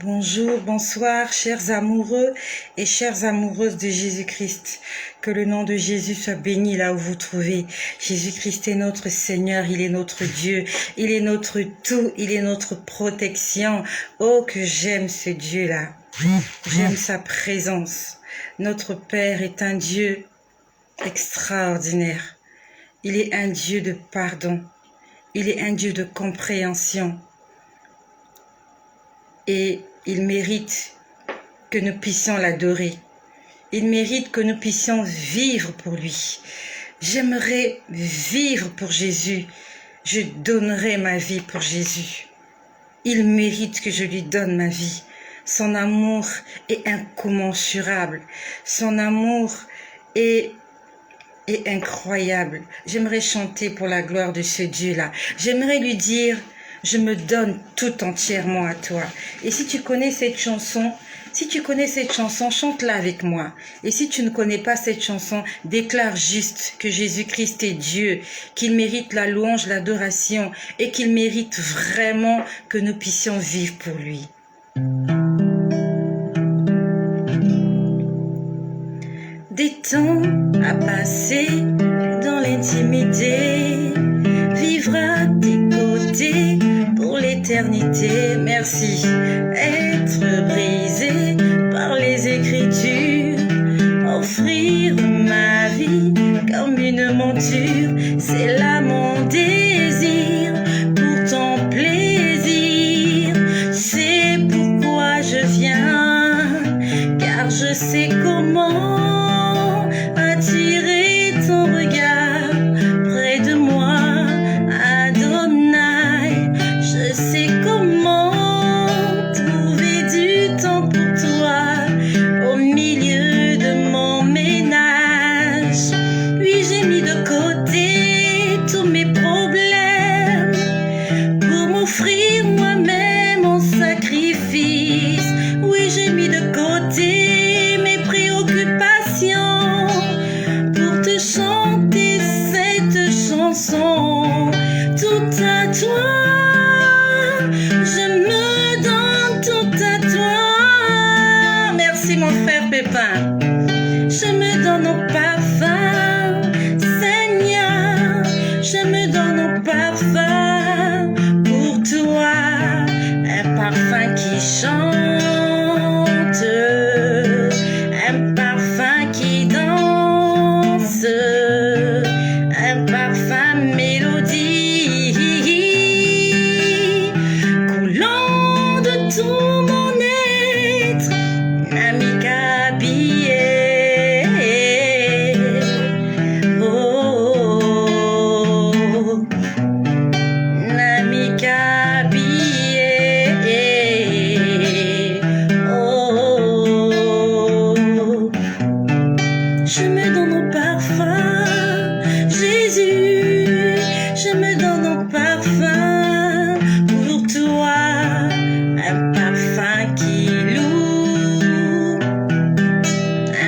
Bonjour, bonsoir, chers amoureux et chères amoureuses de Jésus-Christ. Que le nom de Jésus soit béni là où vous trouvez. Jésus-Christ est notre Seigneur, il est notre Dieu, il est notre tout, il est notre protection. Oh, que j'aime ce Dieu-là. J'aime sa présence. Notre Père est un Dieu extraordinaire. Il est un Dieu de pardon. Il est un Dieu de compréhension. Et il mérite que nous puissions l'adorer. Il mérite que nous puissions vivre pour lui. J'aimerais vivre pour Jésus. Je donnerai ma vie pour Jésus. Il mérite que je lui donne ma vie. Son amour est incommensurable. Son amour est incroyable. J'aimerais chanter pour la gloire de ce Dieu-là. J'aimerais lui dire: je me donne tout entièrement à toi. Et si tu connais cette chanson, chante-la avec moi. Et si tu ne connais pas cette chanson, déclare juste que Jésus-Christ est Dieu, qu'il mérite la louange, l'adoration et qu'il mérite vraiment que nous puissions vivre pour lui. Des temps à passer dans l'intimité, vivre à tes côtés pour l'éternité. Merci. Être brisé par les Écritures, offrir ma vie comme une monture, c'est là mon désir pour ton plaisir. C'est pourquoi je viens, car je sais comment attirer ton regard près de moi, Adonai. Je sais comment trouver du temps pour toi au milieu de mon ménage. Oui, j'ai mis de côté tous mes problèmes pour m'offrir moi-même en sacrifice. Oui, j'ai mis de côté mes préoccupations pour te chanter cette chanson. Tout à toi, je me donne tout à toi. Merci mon frère Pépin. Je me donne au parfum, Seigneur. Je me donne au parfum pour toi. Un parfum qui chante, un parfum qui danse, un parfum mélodie, coulant de tout mon être, ami habillé. Oh, ami habillé. Oh, je me donne au parfum, Jésus. Je me donne au parfum pour toi. Un parfum qui loue,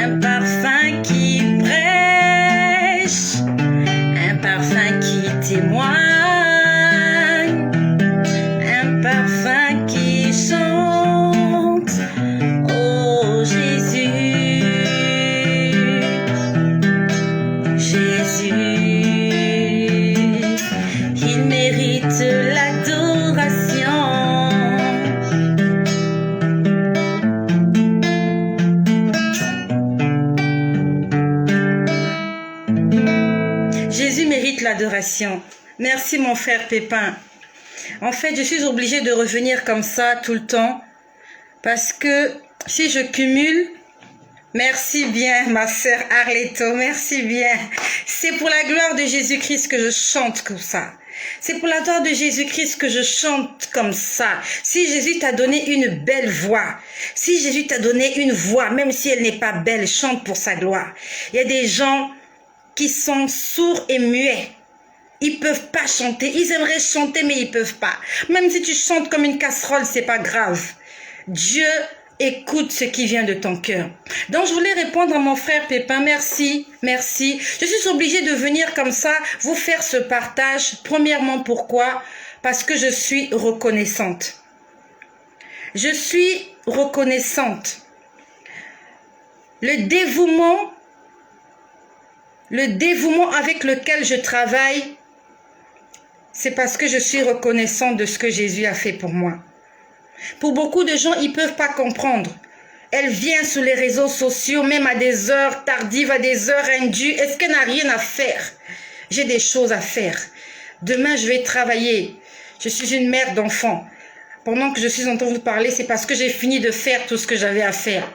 un parfum qui prêche, un parfum qui témoigne, un parfum qui chante. Oh Jésus, Jésus, il mérite l'adoration. Jésus mérite l'adoration. Merci mon frère Pépin. En fait, je suis obligée de revenir comme ça tout le temps parce que si je cumule, merci bien ma sœur Arletto, merci bien. C'est pour la gloire de Jésus-Christ que je chante comme ça. C'est pour la gloire de Jésus-Christ que je chante comme ça. Si Jésus t'a donné une belle voix, si Jésus t'a donné une voix, même si elle n'est pas belle, chante pour sa gloire. Il y a des gens qui sont sourds et muets. Ils peuvent pas chanter. Ils aimeraient chanter, mais ils peuvent pas. Même si tu chantes comme une casserole, c'est pas grave. Dieu écoute ce qui vient de ton cœur. Donc, je voulais répondre à mon frère Pépin. Merci, merci. Je suis obligée de venir comme ça, vous faire ce partage. Premièrement, pourquoi? Parce que je suis reconnaissante. Je suis reconnaissante. Le dévouement avec lequel je travaille, c'est parce que je suis reconnaissante de ce que Jésus a fait pour moi. Pour beaucoup de gens, ils ne peuvent pas comprendre. Elle vient sur les réseaux sociaux, même à des heures tardives, à des heures indues. Est-ce qu'elle n'a rien à faire? J'ai des choses à faire. Demain, je vais travailler. Je suis une mère d'enfants. Pendant que je suis en train de vous parler, c'est parce que j'ai fini de faire tout ce que j'avais à faire.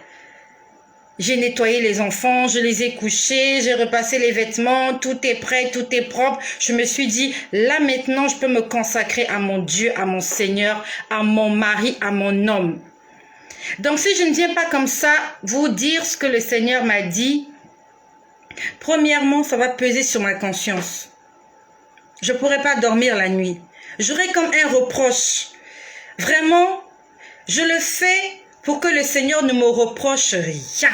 J'ai nettoyé les enfants, je les ai couchés, j'ai repassé les vêtements, tout est prêt, tout est propre. Je me suis dit, là maintenant, je peux me consacrer à mon Dieu, à mon Seigneur, à mon mari, à mon homme. Donc si je ne viens pas comme ça vous dire ce que le Seigneur m'a dit, premièrement, ça va peser sur ma conscience. Je ne pourrai pas dormir la nuit. J'aurai comme un reproche. Vraiment, je le fais pour que le Seigneur ne me reproche rien.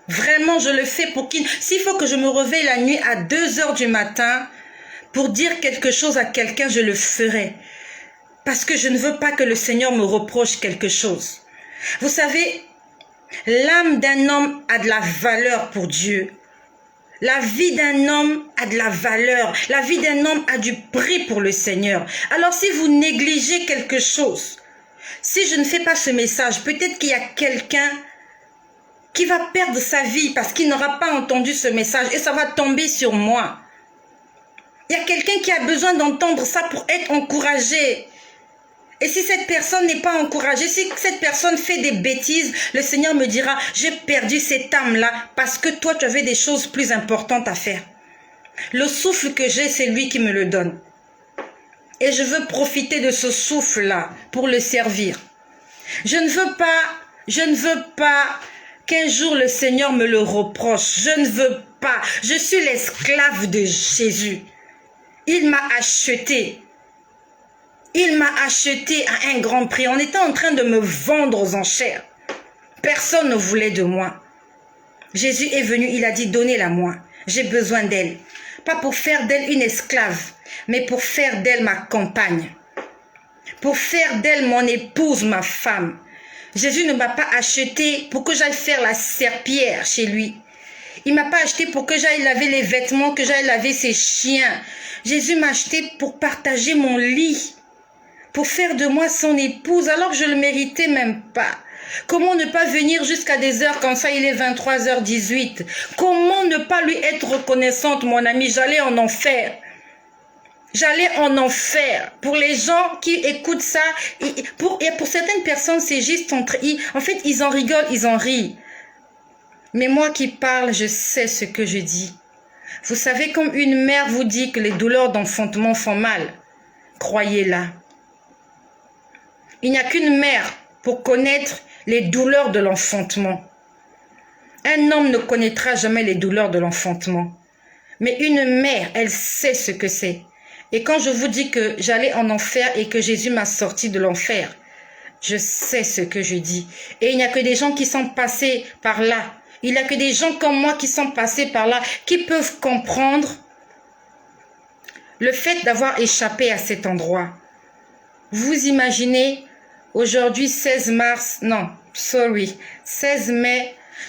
Vraiment, je le fais pour qu'il... S'il faut que je me réveille la nuit à 2 heures du matin pour dire quelque chose à quelqu'un, je le ferai. Parce que je ne veux pas que le Seigneur me reproche quelque chose. Vous savez, l'âme d'un homme a de la valeur pour Dieu. La vie d'un homme a de la valeur. La vie d'un homme a du prix pour le Seigneur. Alors si vous négligez quelque chose, si je ne fais pas ce message, peut-être qu'il y a quelqu'un qui va perdre sa vie parce qu'il n'aura pas entendu ce message et ça va tomber sur moi. Il y a quelqu'un qui a besoin d'entendre ça pour être encouragé. Et si cette personne n'est pas encouragée, si cette personne fait des bêtises, le Seigneur me dira, j'ai perdu cette âme-là parce que toi, tu avais des choses plus importantes à faire. Le souffle que j'ai, c'est lui qui me le donne. Et je veux profiter de ce souffle-là pour le servir. Je ne veux pas qu'un jour le Seigneur me le reproche. Je ne veux pas. Je suis l'esclave de Jésus. Il m'a acheté. Il m'a acheté à un grand prix. On était en train de me vendre aux enchères. Personne ne voulait de moi. Jésus est venu, il a dit, donnez-la moi. J'ai besoin d'elle. Pas pour faire d'elle une esclave, mais pour faire d'elle ma compagne. Pour faire d'elle mon épouse, ma femme. Jésus ne m'a pas acheté pour que j'aille faire la serpillière chez lui. Il ne m'a pas acheté pour que j'aille laver les vêtements, que j'aille laver ses chiens. Jésus m'a acheté pour partager mon lit. Pour faire de moi son épouse, alors que je ne le méritais même pas. Comment ne pas venir jusqu'à des heures comme ça, il est 23h18. Comment ne pas lui être reconnaissante, mon ami? J'allais en enfer. J'allais en enfer. Pour les gens qui écoutent ça, et pour certaines personnes, c'est juste en fait, ils en rigolent, ils en rient. Mais moi qui parle, je sais ce que je dis. Vous savez, comme une mère vous dit que les douleurs d'enfantement font mal, croyez-la. Il n'y a qu'une mère pour connaître les douleurs de l'enfantement. Un homme ne connaîtra jamais les douleurs de l'enfantement. Mais une mère, elle sait ce que c'est. Et quand je vous dis que j'allais en enfer et que Jésus m'a sorti de l'enfer, je sais ce que je dis. Et il n'y a que des gens qui sont passés par là. Il n'y a que des gens comme moi qui sont passés par là, qui peuvent comprendre le fait d'avoir échappé à cet endroit. Vous imaginez, aujourd'hui 16 mai,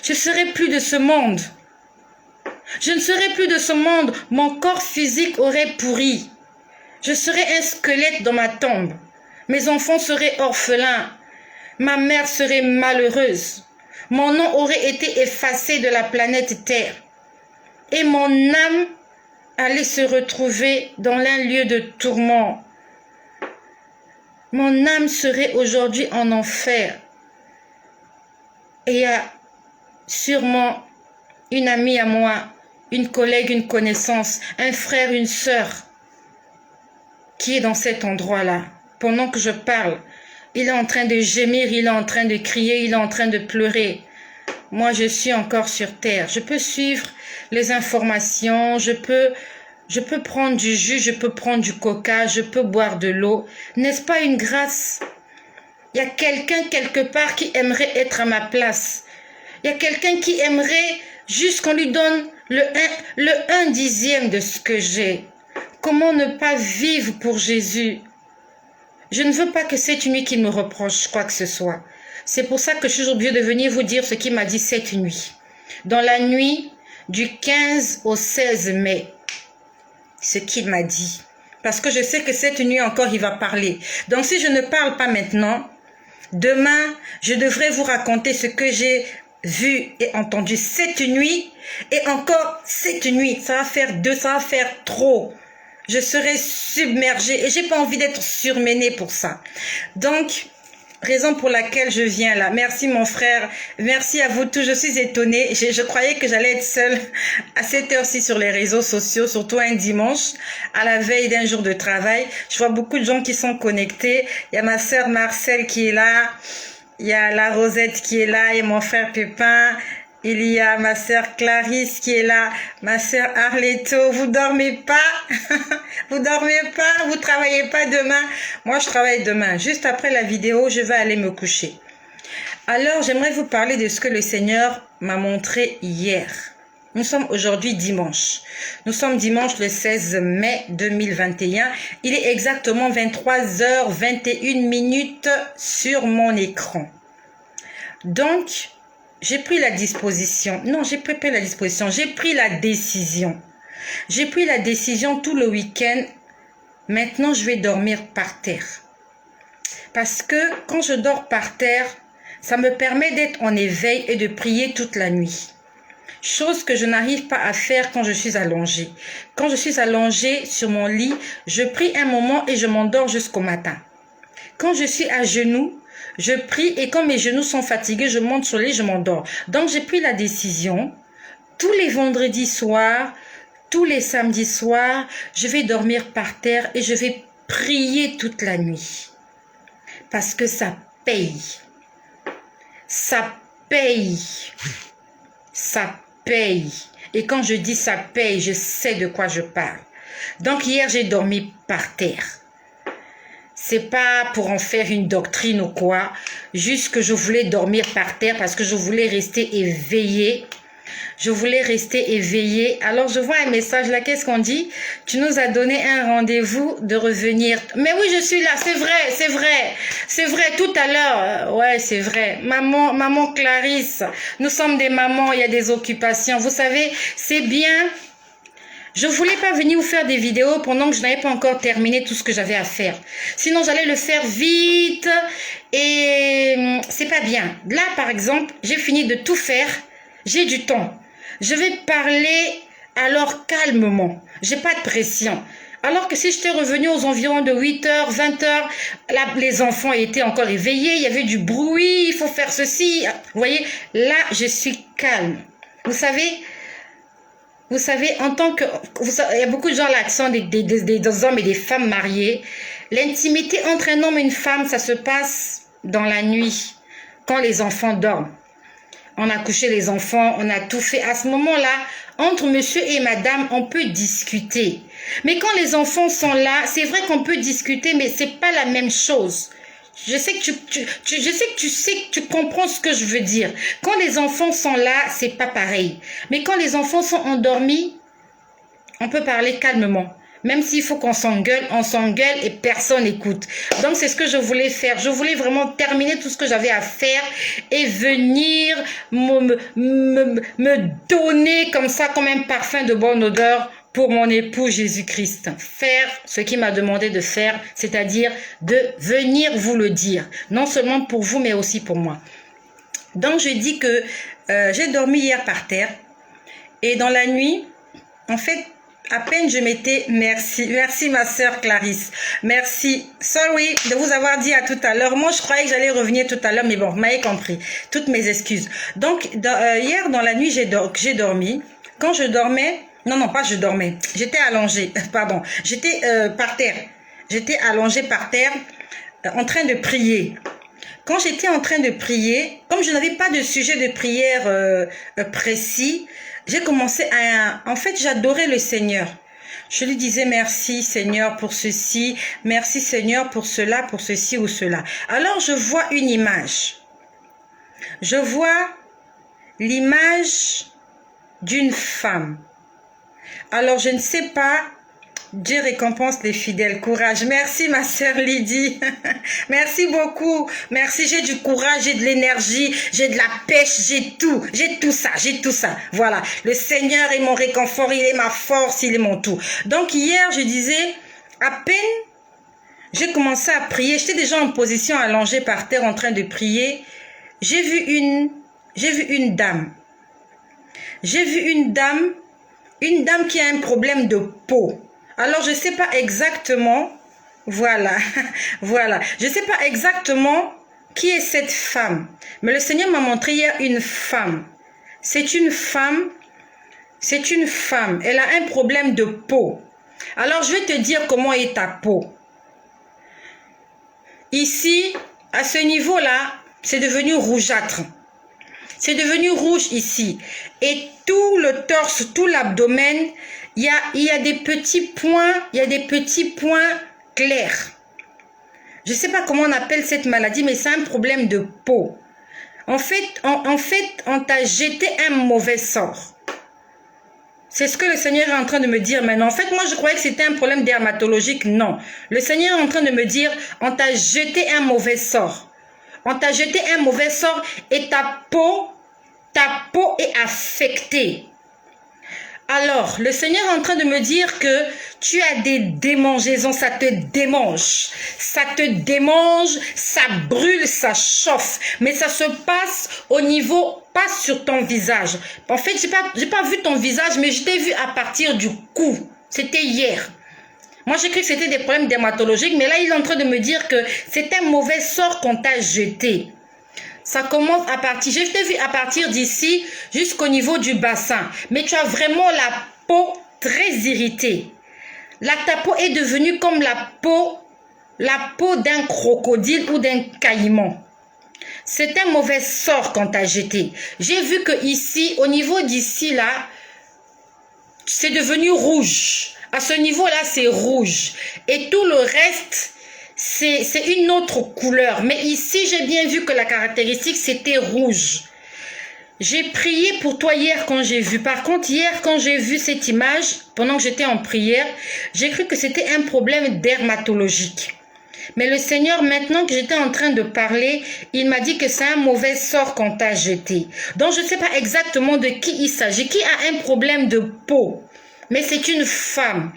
je ne serai plus de ce monde. Je ne serai plus de ce monde. Mon corps physique aurait pourri. Je serais un squelette dans ma tombe. Mes enfants seraient orphelins. Ma mère serait malheureuse. Mon nom aurait été effacé de la planète Terre. Et mon âme allait se retrouver dans un lieu de tourment. Mon âme serait aujourd'hui en enfer. Et il y a sûrement une amie à moi, une collègue, une connaissance, un frère, une sœur qui est dans cet endroit-là. Pendant que je parle, il est en train de gémir, il est en train de crier, il est en train de pleurer. Moi, je suis encore sur terre. Je peux suivre les informations, je peux prendre du jus, je peux prendre du coca, je peux boire de l'eau. N'est-ce pas une grâce? Il y a quelqu'un quelque part qui aimerait être à ma place. Il y a quelqu'un qui aimerait juste qu'on lui donne le 1/10 de ce que j'ai. Comment ne pas vivre pour Jésus? Je ne veux pas que cette nuit qu'il me reproche quoi que ce soit. C'est pour ça que je suis obligée de venir vous dire ce qu'il m'a dit cette nuit. Dans la nuit du 15 au 16 mai, ce qu'il m'a dit. Parce que je sais que cette nuit encore, il va parler. Donc si je ne parle pas maintenant, demain, je devrais vous raconter ce que j'ai vu et entendu cette nuit. Et encore cette nuit, ça va faire deux, ça va faire trop. Je serai submergée et j'ai pas envie d'être surmenée pour ça. Donc, raison pour laquelle je viens là. Merci mon frère, merci à vous tous. Je suis étonnée, je croyais que j'allais être seule à cette heure-ci sur les réseaux sociaux, surtout un dimanche, à la veille d'un jour de travail. Je vois beaucoup de gens qui sont connectés. Il y a ma sœur Marcel qui est là, il y a la Rosette qui est là et mon frère Pépin. Il y a ma sœur Clarisse qui est là, ma sœur Arletto. Vous dormez pas? Vous dormez pas? Vous travaillez pas demain? Moi, je travaille demain. Juste après la vidéo, je vais aller me coucher. Alors, j'aimerais vous parler de ce que le Seigneur m'a montré hier. Nous sommes aujourd'hui dimanche. Nous sommes dimanche le 16 mai 2021. Il est exactement 23h21 sur mon écran. Donc, j'ai pris la disposition. Non, j'ai pas pris la disposition. J'ai pris la décision. J'ai pris la décision tout le week-end. Maintenant, je vais dormir par terre. Parce que quand je dors par terre, ça me permet d'être en éveil et de prier toute la nuit. Chose que je n'arrive pas à faire quand je suis allongée. Quand je suis allongée sur mon lit, je prie un moment et je m'endors jusqu'au matin. Quand je suis à genoux, je prie et quand mes genoux sont fatigués, je monte sur le lit, je m'endors. Donc j'ai pris la décision, tous les vendredis soirs, tous les samedis soirs, je vais dormir par terre et je vais prier toute la nuit. Parce que ça paye. Ça paye. Ça paye. Et quand je dis ça paye, je sais de quoi je parle. Donc hier, j'ai dormi par terre. C'est pas pour en faire une doctrine ou quoi, juste que je voulais dormir par terre parce que je voulais rester éveillée. Je voulais rester éveillée. Alors je vois un message là, qu'est-ce qu'on dit? Tu nous as donné un rendez-vous de revenir. Mais oui, je suis là, c'est vrai, c'est vrai. C'est vrai, tout à l'heure. Ouais, c'est vrai. Maman Clarisse, nous sommes des mamans, il y a des occupations. Vous savez, c'est bien. Je voulais pas venir vous faire des vidéos pendant que je n'avais pas encore terminé tout ce que j'avais à faire. Sinon, j'allais le faire vite et c'est pas bien. Là, par exemple, j'ai fini de tout faire. J'ai du temps. Je vais parler alors calmement. J'ai pas de pression. Alors que si j'étais revenue aux environs de 8h, 20h, là, les enfants étaient encore éveillés, il y avait du bruit, il faut faire ceci. Vous voyez, là, je suis calme. Vous savez, en tant que... il y a beaucoup de gens là qui sont des hommes et des femmes mariés. L'intimité entre un homme et une femme, ça se passe dans la nuit, quand les enfants dorment. On a couché les enfants, on a tout fait. À ce moment-là, entre monsieur et madame, on peut discuter. Mais quand les enfants sont là, c'est vrai qu'on peut discuter, mais c'est pas la même chose. Je sais que tu comprends ce que je veux dire. Quand les enfants sont là, c'est pas pareil. Mais quand les enfants sont endormis, on peut parler calmement. Même s'il faut qu'on s'engueule, on s'engueule et personne n'écoute. Donc c'est ce que je voulais faire. Je voulais vraiment terminer tout ce que j'avais à faire et venir me donner comme ça, comme un parfum de bonne odeur pour mon époux Jésus-Christ. Faire ce qu'il m'a demandé de faire, c'est-à-dire de venir vous le dire. Non seulement pour vous, mais aussi pour moi. Donc je dis que j'ai dormi hier par terre et dans la nuit, en fait, à peine je m'étais... Merci ma sœur Clarisse. Merci. Sorry de vous avoir dit à tout à l'heure. Moi, je croyais que j'allais revenir tout à l'heure, mais bon, vous m'avez compris. Toutes mes excuses. Donc, hier, dans la nuit, j'ai dormi. Quand je dormais... Non, pas je dormais. J'étais allongée. Pardon. J'étais par terre. J'étais allongée par terre en train de prier. Quand j'étais en train de prier, comme je n'avais pas de sujet de prière précis, j'ai commencé à... En fait, j'adorais le Seigneur. Je lui disais merci Seigneur pour ceci, merci Seigneur pour cela, pour ceci ou cela. Alors, je vois une image. Je vois l'image d'une femme. Alors, je ne sais pas Dieu récompense les fidèles. Courage. Merci, ma sœur Lydie. Merci beaucoup. Merci. J'ai du courage, j'ai de l'énergie, j'ai de la pêche, j'ai tout. J'ai tout ça, j'ai tout ça. Voilà. Le Seigneur est mon réconfort, il est ma force, il est mon tout. Donc, hier, je disais, à peine j'ai commencé à prier. J'étais déjà en position allongée par terre en train de prier. J'ai vu une dame. J'ai vu une dame qui a un problème de peau. Alors, je ne sais pas exactement, voilà, voilà. Je ne sais pas exactement qui est cette femme. Mais le Seigneur m'a montré hier une femme. C'est une femme. Elle a un problème de peau. Alors, je vais te dire comment est ta peau. Ici, à ce niveau-là, c'est devenu rougeâtre. C'est devenu rouge ici. Et tout le torse, tout l'abdomen, il y a des petits points clairs. Je ne sais pas comment on appelle cette maladie, mais c'est un problème de peau. En fait, on t'a jeté un mauvais sort. C'est ce que le Seigneur est en train de me dire maintenant. En fait, moi, je croyais que c'était un problème dermatologique. Non. Le Seigneur est en train de me dire, on t'a jeté un mauvais sort. On t'a jeté un mauvais sort et ta peau est affectée. Alors, le Seigneur est en train de me dire que tu as des démangeaisons, ça te démange. Ça te démange, ça brûle, ça chauffe. Mais ça se passe au niveau, pas sur ton visage. En fait, j'ai pas vu ton visage, mais je t'ai vu à partir du cou. C'était hier. Moi, j'ai cru que c'était des problèmes dermatologiques, mais là, il est en train de me dire que c'est un mauvais sort qu'on t'a jeté. Ça commence à partir, je t'ai vu à partir d'ici jusqu'au niveau du bassin. Mais tu as vraiment la peau très irritée. Là, ta peau est devenue comme la peau d'un crocodile ou d'un caïman. C'est un mauvais sort qu'on t'a jeté. J'ai vu que ici, au niveau d'ici là, c'est devenu rouge. À ce niveau-là, c'est rouge. Et tout le reste, c'est une autre couleur. Mais ici, j'ai bien vu que la caractéristique, c'était rouge. J'ai prié pour toi hier quand j'ai vu. Par contre, hier, quand j'ai vu cette image, pendant que j'étais en prière, j'ai cru que c'était un problème dermatologique. Mais le Seigneur, maintenant que j'étais en train de parler, il m'a dit que c'est un mauvais sort qu'on t'a jeté. Donc, je ne sais pas exactement de qui il s'agit. Qui a un problème de peau? Mais c'est une femme.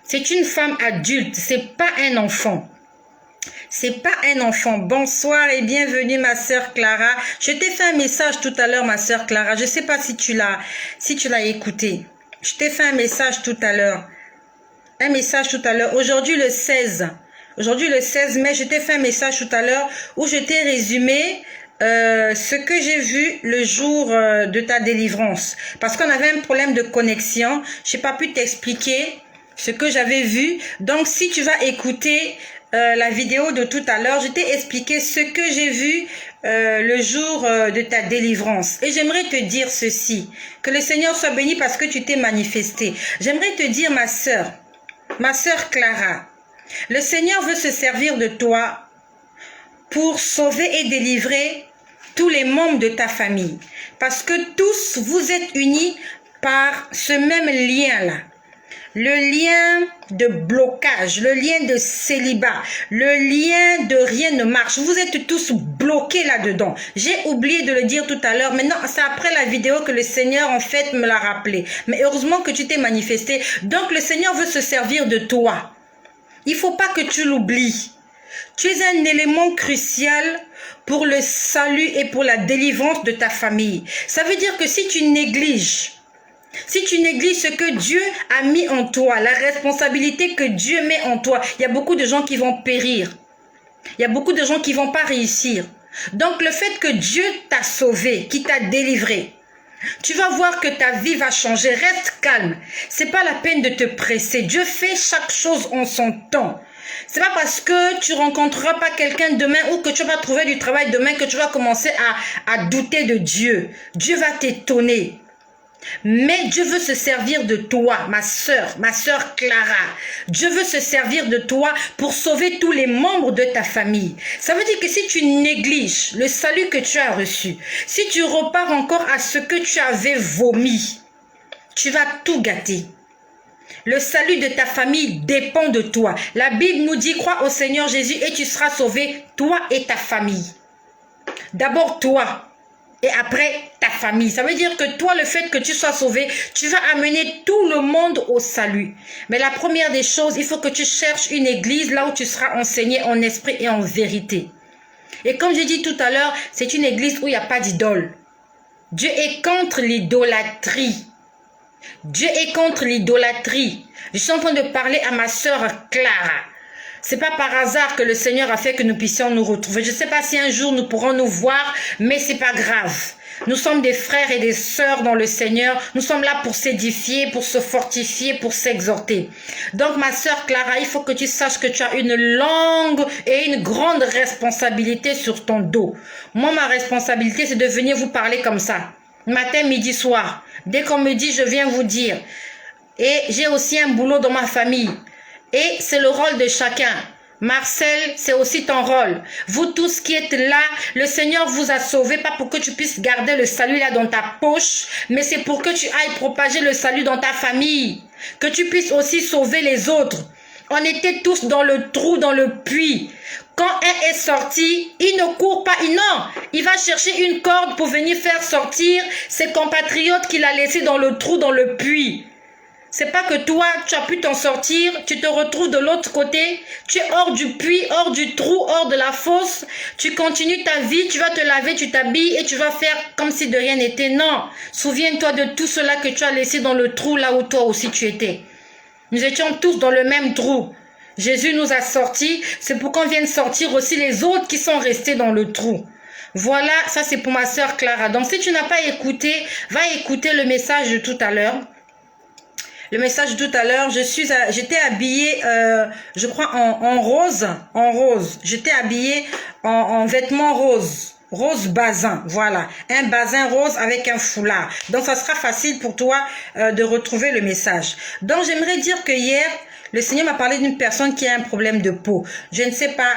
C'est une femme adulte. C'est pas un enfant. C'est pas un enfant. Bonsoir et bienvenue ma sœur Clara. Je t'ai fait un message tout à l'heure ma sœur Clara. Je sais pas si tu l'as écouté. Je t'ai fait un message tout à l'heure. Un message tout à l'heure. Aujourd'hui le 16. Aujourd'hui le 16 mai, je t'ai fait un message tout à l'heure où je t'ai résumé ce que j'ai vu le jour de ta délivrance. Parce qu'on avait un problème de connexion. Je n'ai pas pu t'expliquer ce que j'avais vu. Donc si tu vas écouter la vidéo de tout à l'heure, je t'ai expliqué ce que j'ai vu le jour de ta délivrance. Et j'aimerais te dire ceci, que le Seigneur soit béni parce que tu t'es manifesté. J'aimerais te dire ma sœur Clara, le Seigneur veut se servir de toi pour sauver et délivrer tous les membres de ta famille. Parce que tous, vous êtes unis par ce même lien-là. Le lien de blocage, le lien de célibat, le lien de rien ne marche. Vous êtes tous bloqués là-dedans. J'ai oublié de le dire tout à l'heure. Maintenant, c'est après la vidéo que le Seigneur, en fait, me l'a rappelé. Mais heureusement que tu t'es manifesté. Donc, le Seigneur veut se servir de toi. Il ne faut pas que tu l'oublies. Tu es un élément crucial pour le salut et pour la délivrance de ta famille. Ça veut dire que si tu négliges ce que Dieu a mis en toi, la responsabilité que Dieu met en toi, il y a beaucoup de gens qui vont périr. Il y a beaucoup de gens qui ne vont pas réussir. Donc le fait que Dieu t'a sauvé, qui t'a délivré, tu vas voir que ta vie va changer. Reste calme. C'est pas la peine de te presser. Dieu fait chaque chose en son temps. C'est pas parce que tu rencontreras pas quelqu'un demain ou que tu vas trouver du travail demain que tu vas commencer à douter de Dieu. Dieu va t'étonner. Mais Dieu veut se servir de toi, ma sœur Clara. Dieu veut se servir de toi pour sauver tous les membres de ta famille. Ça veut dire que si tu négliges le salut que tu as reçu, si tu repars encore à ce que tu avais vomi, tu vas tout gâter. Le salut de ta famille dépend de toi. La Bible nous dit, crois au Seigneur Jésus et tu seras sauvé, toi et ta famille. D'abord toi et après ta famille. Ça veut dire que toi, le fait que tu sois sauvé, tu vas amener tout le monde au salut. Mais la première des choses, il faut que tu cherches une église là où tu seras enseigné en esprit et en vérité. Et comme j'ai dit tout à l'heure, c'est une église où il n'y a pas d'idole. Dieu est contre l'idolâtrie. Dieu est contre l'idolâtrie. Je suis en train de parler à ma sœur Clara. C'est pas par hasard que le Seigneur a fait que nous puissions nous retrouver. Je ne sais pas si un jour nous pourrons nous voir, mais c'est pas grave. Nous sommes des frères et des sœurs dans le Seigneur. Nous sommes là pour s'édifier, pour se fortifier, pour s'exhorter. Donc ma sœur Clara, il faut que tu saches que tu as une longue et une grande responsabilité sur ton dos. Moi, ma responsabilité, c'est de venir vous parler comme ça. Matin, midi, soir. Dès qu'on me dit, je viens vous dire. Et j'ai aussi un boulot dans ma famille. Et c'est le rôle de chacun. Marcel, c'est aussi ton rôle. Vous tous qui êtes là, le Seigneur vous a sauvé, pas pour que tu puisses garder le salut là dans ta poche, mais c'est pour que tu ailles propager le salut dans ta famille. Que tu puisses aussi sauver les autres. On était tous dans le trou, dans le puits. Quand un est sorti, il ne court pas, non, il va chercher une corde pour venir faire sortir ses compatriotes qu'il a laissés dans le trou, dans le puits. C'est pas que toi, tu as pu t'en sortir, tu te retrouves de l'autre côté, tu es hors du puits, hors du trou, hors de la fosse, tu continues ta vie, tu vas te laver, tu t'habilles et tu vas faire comme si de rien n'était. Non, souviens-toi de tout cela que tu as laissé dans le trou là où toi aussi tu étais. Nous étions tous dans le même trou. Jésus nous a sortis, c'est pour qu'on vienne sortir aussi les autres qui sont restés dans le trou. Voilà, ça c'est pour ma sœur Clara. Donc si tu n'as pas écouté, va écouter le message de tout à l'heure. Le message de tout à l'heure, j'étais habillée, je crois, en rose. J'étais habillée en vêtements roses. Rose bazin, voilà. Un bazin rose avec un foulard. Donc, ça sera facile pour toi de retrouver le message. Donc, j'aimerais dire que hier, le Seigneur m'a parlé d'une personne qui a un problème de peau. Je ne sais pas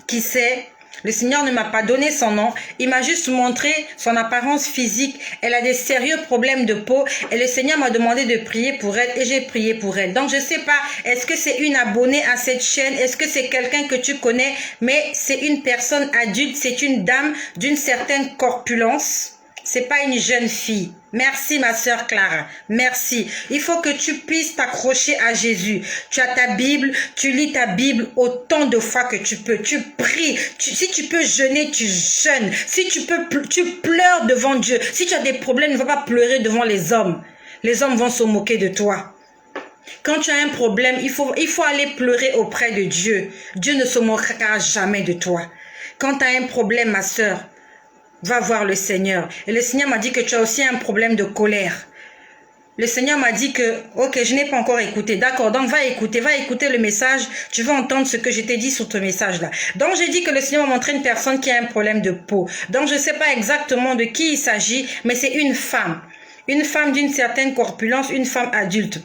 qui c'est. Le Seigneur ne m'a pas donné son nom. Il m'a juste montré son apparence physique. Elle a des sérieux problèmes de peau. Et le Seigneur m'a demandé de prier pour elle. Et j'ai prié pour elle. Donc je ne sais pas, est-ce que c'est une abonnée à cette chaîne? Est-ce que c'est quelqu'un que tu connais? Mais c'est une personne adulte. C'est une dame d'une certaine corpulence. C'est pas une jeune fille. Merci ma sœur Clara, merci. Il faut que tu puisses t'accrocher à Jésus. Tu as ta Bible, tu lis ta Bible autant de fois que tu peux. Tu pries, si tu peux jeûner, tu jeûnes. Si tu peux, tu pleures devant Dieu. Si tu as des problèmes, ne va pas pleurer devant les hommes. Les hommes vont se moquer de toi. Quand tu as un problème, il faut aller pleurer auprès de Dieu. Dieu ne se moquera jamais de toi. Quand tu as un problème, ma sœur, va voir le Seigneur. Et le Seigneur m'a dit que tu as aussi un problème de colère. Le Seigneur m'a dit que, ok, je n'ai pas encore écouté. D'accord, donc va écouter le message. Tu vas entendre ce que je t'ai dit sur ce message-là. Donc j'ai dit que le Seigneur m'a montré une personne qui a un problème de peau. Donc je ne sais pas exactement de qui il s'agit, mais c'est une femme. Une femme d'une certaine corpulence, une femme adulte.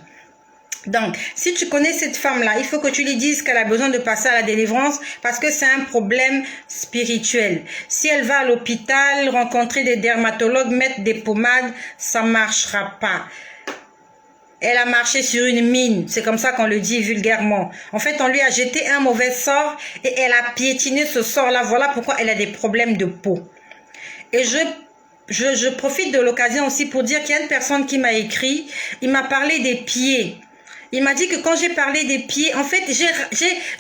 Donc, si tu connais cette femme-là, il faut que tu lui dises qu'elle a besoin de passer à la délivrance parce que c'est un problème spirituel. Si elle va à l'hôpital, rencontrer des dermatologues, mettre des pommades, ça ne marchera pas. Elle a marché sur une mine, c'est comme ça qu'on le dit vulgairement. En fait, on lui a jeté un mauvais sort et elle a piétiné ce sort-là. Voilà pourquoi elle a des problèmes de peau. Et je profite de l'occasion aussi pour dire qu'il y a une personne qui m'a écrit, il m'a parlé des pieds. Il m'a dit que quand j'ai parlé des pieds, en fait,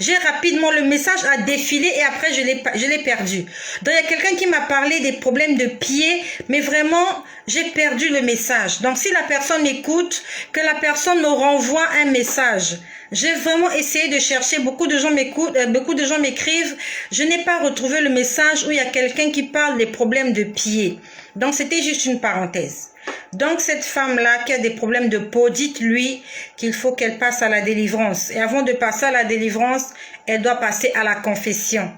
j'ai rapidement, le message a défilé et après, je l'ai perdu. Donc, il y a quelqu'un qui m'a parlé des problèmes de pieds, mais vraiment, j'ai perdu le message. Donc, si la personne écoute, que la personne me renvoie un message. J'ai vraiment essayé de chercher, beaucoup de gens m'écoutent, beaucoup de gens m'écrivent. Je n'ai pas retrouvé le message où il y a quelqu'un qui parle des problèmes de pieds. Donc, c'était juste une parenthèse. Donc, cette femme-là qui a des problèmes de peau, dites-lui qu'il faut qu'elle passe à la délivrance. Et avant de passer à la délivrance, elle doit passer à la confession.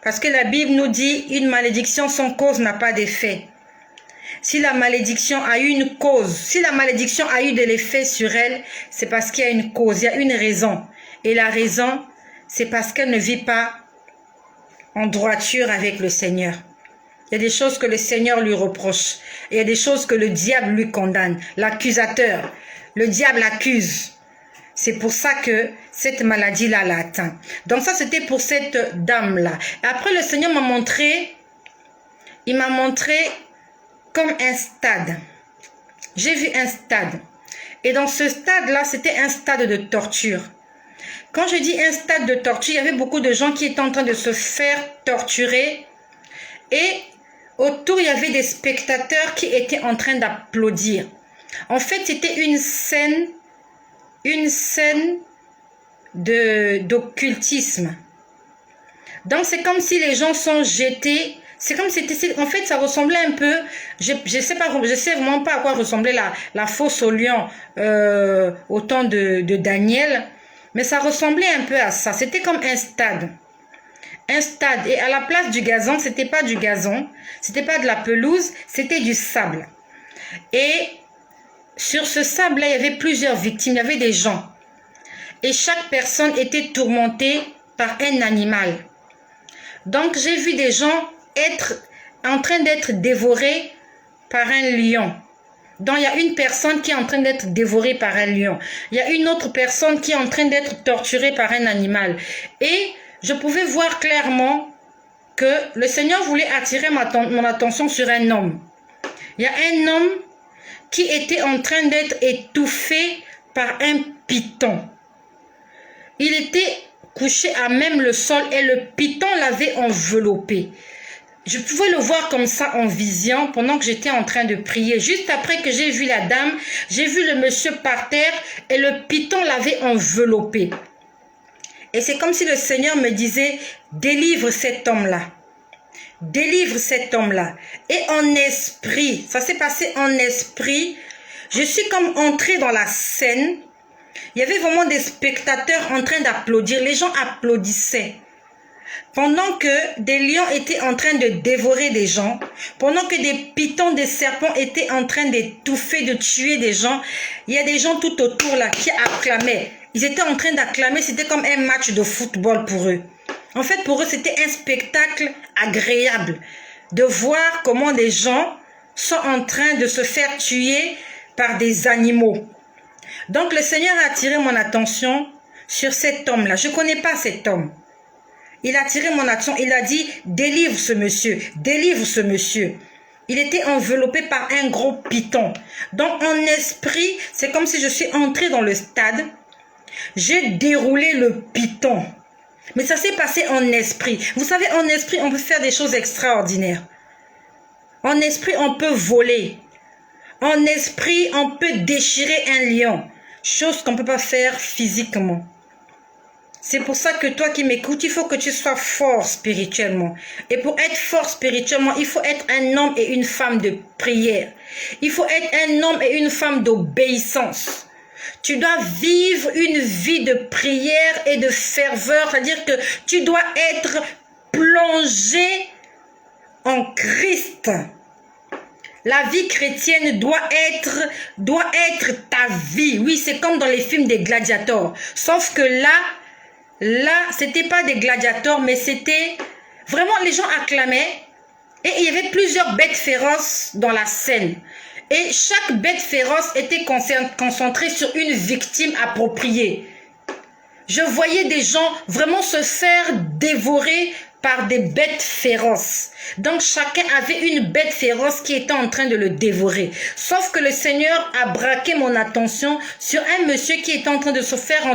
Parce que la Bible nous dit, une malédiction sans cause n'a pas d'effet. Si la malédiction a eu une cause, si la malédiction a eu de l'effet sur elle, c'est parce qu'il y a une cause, il y a une raison. Et la raison, c'est parce qu'elle ne vit pas en droiture avec le Seigneur. Il y a des choses que le Seigneur lui reproche. Et il y a des choses que le diable lui condamne. L'accusateur. Le diable accuse. C'est pour ça que cette maladie-là l'a atteint. Donc ça, c'était pour cette dame-là. Après, le Seigneur m'a montré, il m'a montré comme un stade. J'ai vu un stade. Et dans ce stade-là, c'était un stade de torture. Quand je dis un stade de torture, il y avait beaucoup de gens qui étaient en train de se faire torturer. Et autour, il y avait des spectateurs qui étaient en train d'applaudir. En fait, c'était une scène d'occultisme. Donc, c'est comme si les gens sont jetés. C'est comme si c'était, en fait, ça ressemblait un peu, je sais vraiment pas à quoi ressemblait la fosse au lion au temps de Daniel, mais ça ressemblait un peu à ça. C'était comme un stade. Un stade. Et à la place du gazon, c'était pas du gazon, c'était pas de la pelouse, c'était du sable. Et sur ce sable-là, il y avait plusieurs victimes, il y avait des gens. Et chaque personne était tourmentée par un animal. Donc, j'ai vu des gens être en train d'être dévorés par un lion. Donc, il y a une personne qui est en train d'être dévorée par un lion. Il y a une autre personne qui est en train d'être torturée par un animal. Et je pouvais voir clairement que le Seigneur voulait attirer mon attention sur un homme. Il y a un homme qui était en train d'être étouffé par un python. Il était couché à même le sol et le python l'avait enveloppé. Je pouvais le voir comme ça en vision pendant que j'étais en train de prier. Juste après que j'ai vu la dame, j'ai vu le monsieur par terre et le python l'avait enveloppé. Et c'est comme si le Seigneur me disait, délivre cet homme-là. Délivre cet homme-là. Et en esprit, ça s'est passé en esprit, je suis comme entrée dans la scène. Il y avait vraiment des spectateurs en train d'applaudir. Les gens applaudissaient. Pendant que des lions étaient en train de dévorer des gens, pendant que des pythons, des serpents étaient en train d'étouffer, de tuer des gens, il y a des gens tout autour là qui acclamaient. Ils étaient en train d'acclamer, c'était comme un match de football pour eux. En fait, pour eux, c'était un spectacle agréable de voir comment des gens sont en train de se faire tuer par des animaux. Donc, le Seigneur a attiré mon attention sur cet homme-là. Je ne connais pas cet homme. Il a attiré mon attention. Il a dit, délivre ce monsieur, délivre ce monsieur. Il était enveloppé par un gros python. Donc, en esprit, c'est comme si je suis entrée dans le stade. J'ai déroulé le python. Mais ça s'est passé en esprit. Vous savez, en esprit, on peut faire des choses extraordinaires. En esprit, on peut voler. En esprit, on peut déchirer un lion. Chose qu'on ne peut pas faire physiquement. C'est pour ça que toi qui m'écoutes, il faut que tu sois fort spirituellement. Et pour être fort spirituellement, il faut être un homme et une femme de prière. Il faut être un homme et une femme d'obéissance. Tu dois vivre une vie de prière et de ferveur. C'est-à-dire que tu dois être plongé en Christ. La vie chrétienne doit être ta vie. Oui, c'est comme dans les films des gladiateurs. Sauf que là, c'était pas des gladiateurs, mais c'était vraiment les gens acclamaient. Et il y avait plusieurs bêtes féroces dans la scène. Et chaque bête féroce était concentrée sur une victime appropriée. Je voyais des gens vraiment se faire dévorer par des bêtes féroces. Donc chacun avait une bête féroce qui était en train de le dévorer. Sauf que le Seigneur a braqué mon attention sur un monsieur qui était en train de se faire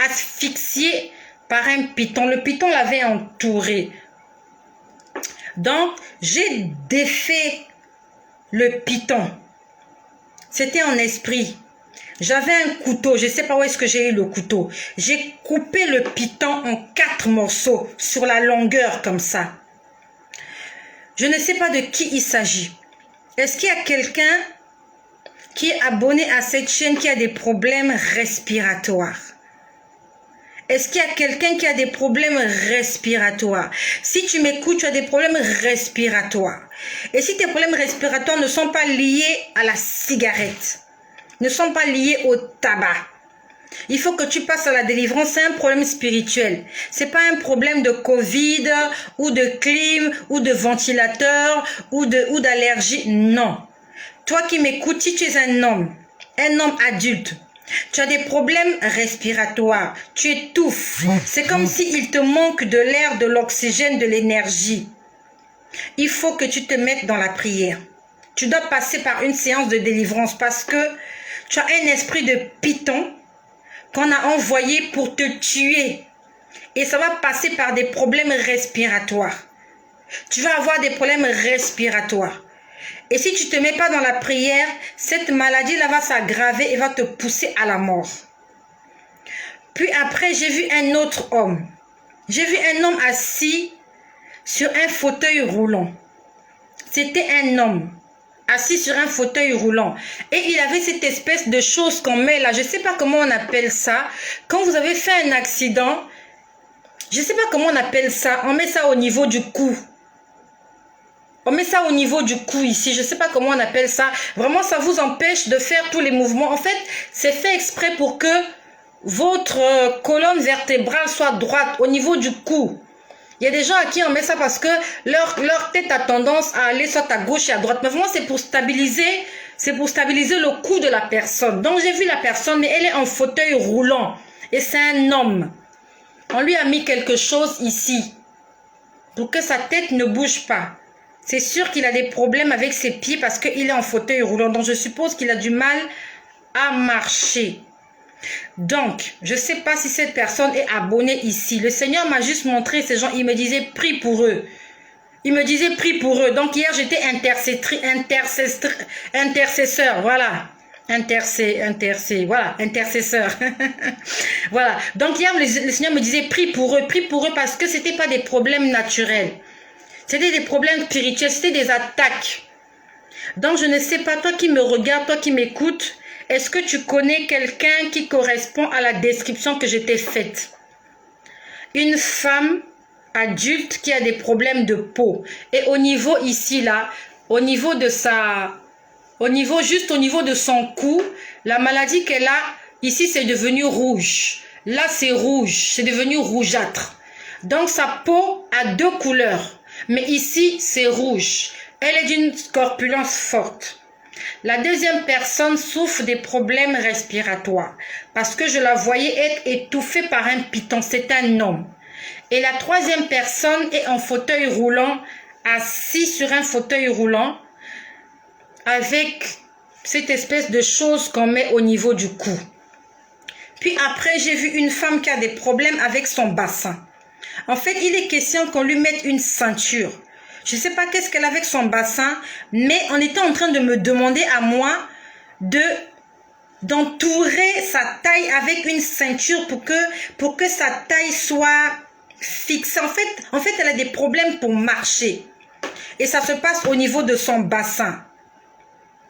asphyxier par un python. Le python l'avait entouré. Donc j'ai défait le python. C'était en esprit. J'avais un couteau, je ne sais pas où est-ce que j'ai eu le couteau. J'ai coupé le python en 4 morceaux sur la longueur comme ça. Je ne sais pas de qui il s'agit. Est-ce qu'il y a quelqu'un qui est abonné à cette chaîne qui a des problèmes respiratoires? Est-ce qu'il y a quelqu'un qui a des problèmes respiratoires? Si tu m'écoutes, tu as des problèmes respiratoires. Et si tes problèmes respiratoires ne sont pas liés à la cigarette, ne sont pas liés au tabac, Il faut que tu passes à la délivrance. C'est un problème spirituel. C'est pas un problème de Covid ou de clim ou de ventilateur ou d'allergie. Non. Toi qui m'écoutes, si tu es un homme adulte, tu as des problèmes respiratoires, tu étouffes. C'est comme s'il te manque de l'air, de l'oxygène, de l'énergie. Il faut que tu te mettes dans la prière. Tu dois passer par une séance de délivrance parce que tu as un esprit de python qu'on a envoyé pour te tuer. Et ça va passer par des problèmes respiratoires. Tu vas avoir des problèmes respiratoires. Et si tu ne te mets pas dans la prière, cette maladie-là va s'aggraver et va te pousser à la mort. Puis après, j'ai vu un autre homme. J'ai vu un homme assis sur un fauteuil roulant. C'était un homme assis sur un fauteuil roulant. Et il avait cette espèce de chose qu'on met là. Je ne sais pas comment on appelle ça. Quand vous avez fait un accident, je ne sais pas comment on appelle ça. On met ça au niveau du cou. On met ça au niveau du cou ici. Je ne sais pas comment on appelle ça. Vraiment, ça vous empêche de faire tous les mouvements. En fait, c'est fait exprès pour que votre colonne vertébrale soit droite au niveau du cou. Il y a des gens à qui on met ça parce que leur tête a tendance à aller soit à gauche et à droite. Mais vraiment, c'est pour stabiliser le cou de la personne. Donc, j'ai vu la personne, mais elle est en fauteuil roulant. Et c'est un homme. On lui a mis quelque chose ici pour que sa tête ne bouge pas. C'est sûr qu'il a des problèmes avec ses pieds parce qu'il est en fauteuil roulant. Donc, je suppose qu'il a du mal à marcher. Donc, je ne sais pas si cette personne est abonnée ici. Le Seigneur m'a juste montré ces gens. Il me disait, prie pour eux. Il me disait, prie pour eux. Donc, hier, j'étais intercesseur. Voilà. Voilà, intercesseur. Voilà. Donc, hier, le Seigneur me disait, prie pour eux parce que ce n'était pas des problèmes naturels. C'était des problèmes spirituels, c'était des attaques. Donc, je ne sais pas, toi qui me regardes, toi qui m'écoutes, est-ce que tu connais quelqu'un qui correspond à la description que je t'ai faite? Une femme adulte qui a des problèmes de peau. Et au niveau ici, là, juste au niveau de son cou, la maladie qu'elle a, ici, c'est devenu rouge. Là, c'est rouge, c'est devenu rougeâtre. Donc, sa peau a deux couleurs. Mais ici, c'est rouge. Elle est d'une corpulence forte. La deuxième personne souffre des problèmes respiratoires parce que je la voyais être étouffée par un python. C'est un homme. Et la troisième personne est en fauteuil roulant, assis sur un fauteuil roulant avec cette espèce de chose qu'on met au niveau du cou. Puis après, j'ai vu une femme qui a des problèmes avec son bassin. En fait, il est question qu'on lui mette une ceinture. Je ne sais pas qu'est-ce qu'elle a avec son bassin, mais on était en train de me demander à moi d'entourer sa taille avec une ceinture pour que sa taille soit fixe. En fait, elle a des problèmes pour marcher. Et ça se passe au niveau de son bassin.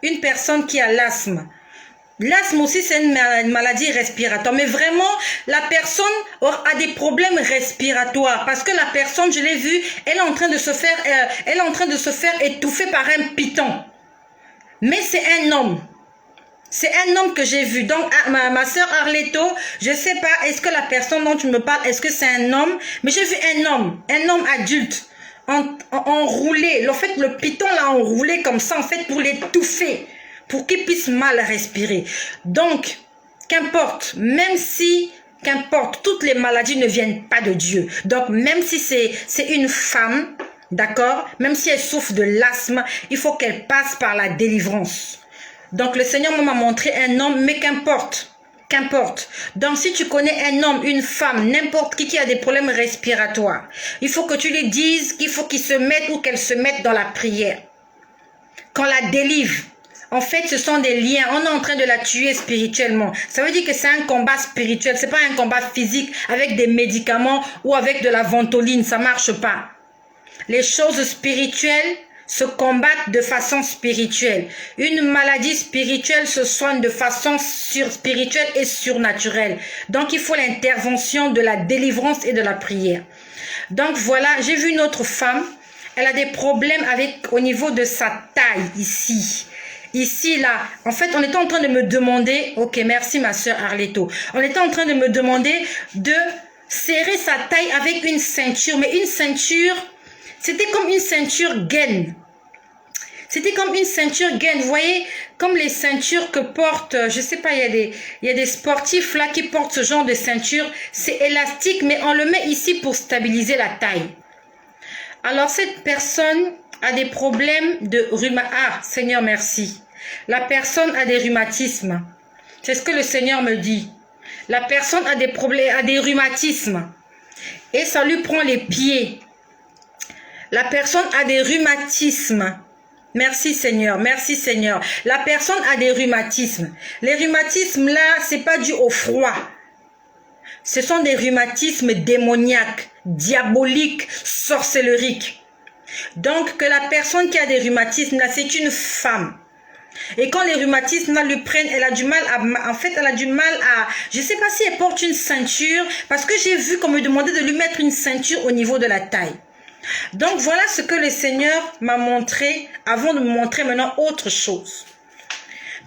Une personne qui a l'asthme. L'asthme aussi, c'est une maladie respiratoire. Mais vraiment, la personne a des problèmes respiratoires. Parce que la personne, je l'ai vue, elle est en train de se faire étouffer par un python. Mais c'est un homme. C'est un homme que j'ai vu. Donc, ma soeur Arletto, je ne sais pas, est-ce que la personne dont tu me parles, est-ce que c'est un homme? Mais j'ai vu un homme adulte, enroulé. En fait, le python l'a enroulé comme ça, en fait, pour l'étouffer. Pour qu'il puisse mal respirer. Donc, qu'importe, qu'importe, toutes les maladies ne viennent pas de Dieu. Donc, même si c'est une femme, d'accord, même si elle souffre de l'asthme, il faut qu'elle passe par la délivrance. Donc, le Seigneur m'a montré un homme, mais qu'importe. Donc, si tu connais un homme, une femme, n'importe qui a des problèmes respiratoires, il faut que tu lui dises qu'il faut qu'il se mette ou qu'elle se mette dans la prière. Qu'on la délivre. En fait, ce sont des liens. On est en train de la tuer spirituellement. Ça veut dire que c'est un combat spirituel. Ce n'est pas un combat physique avec des médicaments ou avec de la ventoline. Ça ne marche pas. Les choses spirituelles se combattent de façon spirituelle. Une maladie spirituelle se soigne de façon spirituelle et surnaturelle. Donc, il faut l'intervention de la délivrance et de la prière. Donc, voilà, j'ai vu une autre femme. Elle a des problèmes au niveau de sa taille ici. Ici, là, en fait, on était en train de me demander, ok, merci ma soeur Arletto, on était en train de me demander de serrer sa taille avec une ceinture, mais une ceinture, c'était comme une ceinture gaine. C'était comme une ceinture gaine, vous voyez, comme les ceintures que portent, je sais pas, il y a des sportifs là qui portent ce genre de ceinture. C'est élastique, mais on le met ici pour stabiliser la taille. Alors cette personne a des problèmes de rhumatisme. Ah, Seigneur, merci. La personne a des rhumatismes. C'est ce que le Seigneur me dit. La personne a des problèmes, a des rhumatismes. Et ça lui prend les pieds. La personne a des rhumatismes. Merci Seigneur, merci Seigneur. La personne a des rhumatismes. Les rhumatismes là, c'est pas dû au froid. Ce sont des rhumatismes démoniaques, diaboliques, sorcelleriques. Donc que la personne qui a des rhumatismes là, c'est une femme. Et quand les rhumatismes là lui prennent, elle a du mal à, en fait, elle a du mal à, je sais pas si elle porte une ceinture, parce que j'ai vu qu'on me demandait de lui mettre une ceinture au niveau de la taille. Donc voilà ce que le Seigneur m'a montré avant de me montrer maintenant autre chose.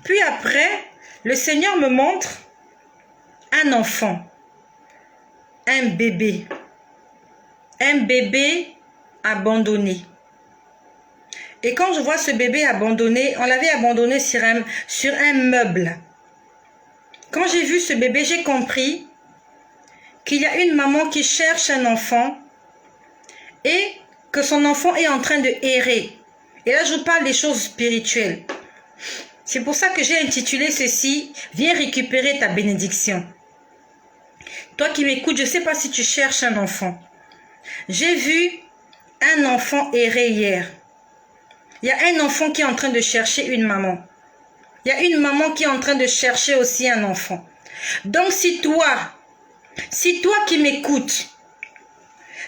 Puis après, le Seigneur me montre un enfant, un bébé abandonné. Et quand je vois ce bébé abandonné, on l'avait abandonné sur un meuble. Quand j'ai vu ce bébé, j'ai compris qu'il y a une maman qui cherche un enfant et que son enfant est en train de errer. Et là, je vous parle des choses spirituelles. C'est pour ça que j'ai intitulé ceci « Viens récupérer ta bénédiction ». Toi qui m'écoutes, je ne sais pas si tu cherches un enfant. J'ai vu un enfant errer hier. Il y a un enfant qui est en train de chercher une maman. Il y a une maman qui est en train de chercher aussi un enfant. Donc si toi qui m'écoutes,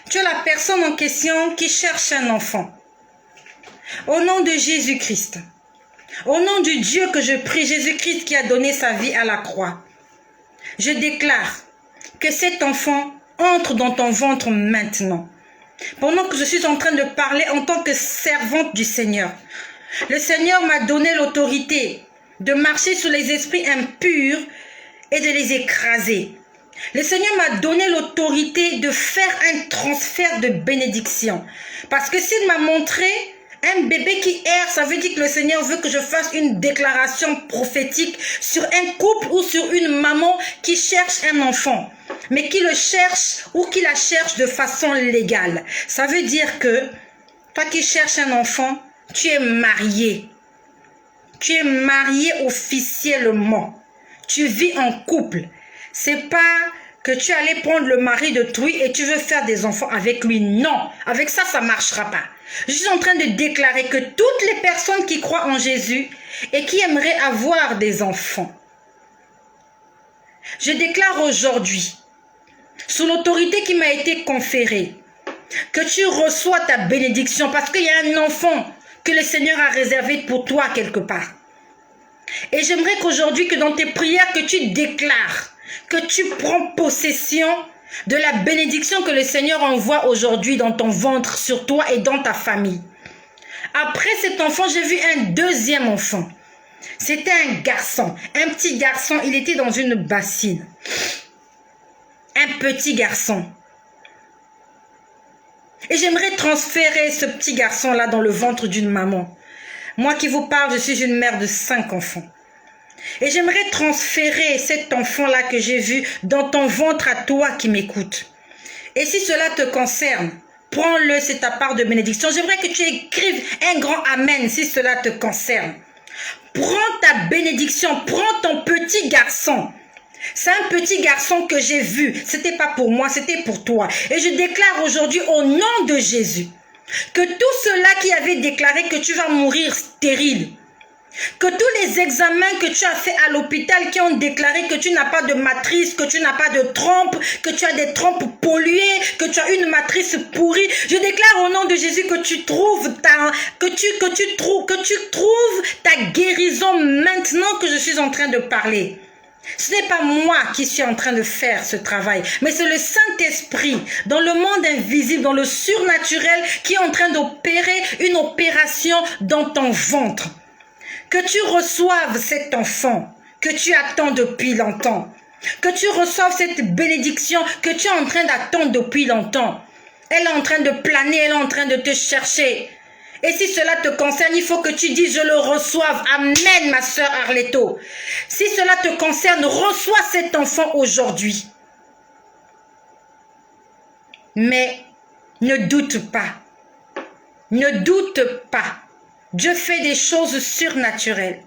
tu es la personne en question qui cherche un enfant. Au nom de Jésus-Christ, au nom du Dieu que je prie, Jésus-Christ qui a donné sa vie à la croix, je déclare que cet enfant entre dans ton ventre maintenant. Pendant que je suis en train de parler en tant que servante du Seigneur, le Seigneur m'a donné l'autorité de marcher sur les esprits impurs et de les écraser. Le Seigneur m'a donné l'autorité de faire un transfert de bénédiction. Parce que s'il m'a montré un bébé qui erre, ça veut dire que le Seigneur veut que je fasse une déclaration prophétique sur un couple ou sur une maman qui cherche un enfant, mais qui le cherche ou qui la cherche de façon légale. Ça veut dire que toi qui cherches un enfant, tu es marié. Tu es marié officiellement. Tu vis en couple. C'est pas que tu allais prendre le mari d'autrui et tu veux faire des enfants avec lui. Non, avec ça, ça ne marchera pas. Je suis en train de déclarer que toutes les personnes qui croient en Jésus et qui aimeraient avoir des enfants, je déclare aujourd'hui, sous l'autorité qui m'a été conférée, que tu reçois ta bénédiction parce qu'il y a un enfant que le Seigneur a réservé pour toi quelque part. Et j'aimerais qu'aujourd'hui, que dans tes prières, que tu déclares, que tu prends possession de la bénédiction que le Seigneur envoie aujourd'hui dans ton ventre, sur toi et dans ta famille. Après cet enfant, j'ai vu un deuxième enfant. C'était un garçon, un petit garçon, il était dans une bassine. Un petit garçon. Et j'aimerais transférer ce petit garçon-là dans le ventre d'une maman. Moi qui vous parle, je suis une mère de 5 enfants. Et j'aimerais transférer cet enfant-là que j'ai vu dans ton ventre à toi qui m'écoutes. Et si cela te concerne, prends-le, c'est ta part de bénédiction. J'aimerais que tu écrives un grand amen si cela te concerne. Prends ta bénédiction, prends ton petit garçon. C'est un petit garçon que j'ai vu. C'était pas pour moi, c'était pour toi. Et je déclare aujourd'hui au nom de Jésus que tous ceux-là qui avaient déclaré que tu vas mourir stérile, que tous les examens que tu as fait à l'hôpital qui ont déclaré que tu n'as pas de matrice, que tu n'as pas de trompe, que tu as des trompes polluées, que tu as une matrice pourrie, je déclare au nom de Jésus que tu trouves ta guérison maintenant que je suis en train de parler. Ce n'est pas moi qui suis en train de faire ce travail, mais c'est le Saint-Esprit dans le monde invisible, dans le surnaturel qui est en train d'opérer une opération dans ton ventre. que tu reçoives cet enfant que tu attends depuis longtemps, que tu reçoives cette bénédiction que tu es en train d'attendre depuis longtemps. Elle est en train de planer, elle est en train de te chercher. Et si cela te concerne, il faut que tu dises, je le reçoive. Amen, ma sœur Arletto. Si cela te concerne, reçois cet enfant aujourd'hui. Mais ne doute pas. Ne doute pas. Dieu fait des choses surnaturelles.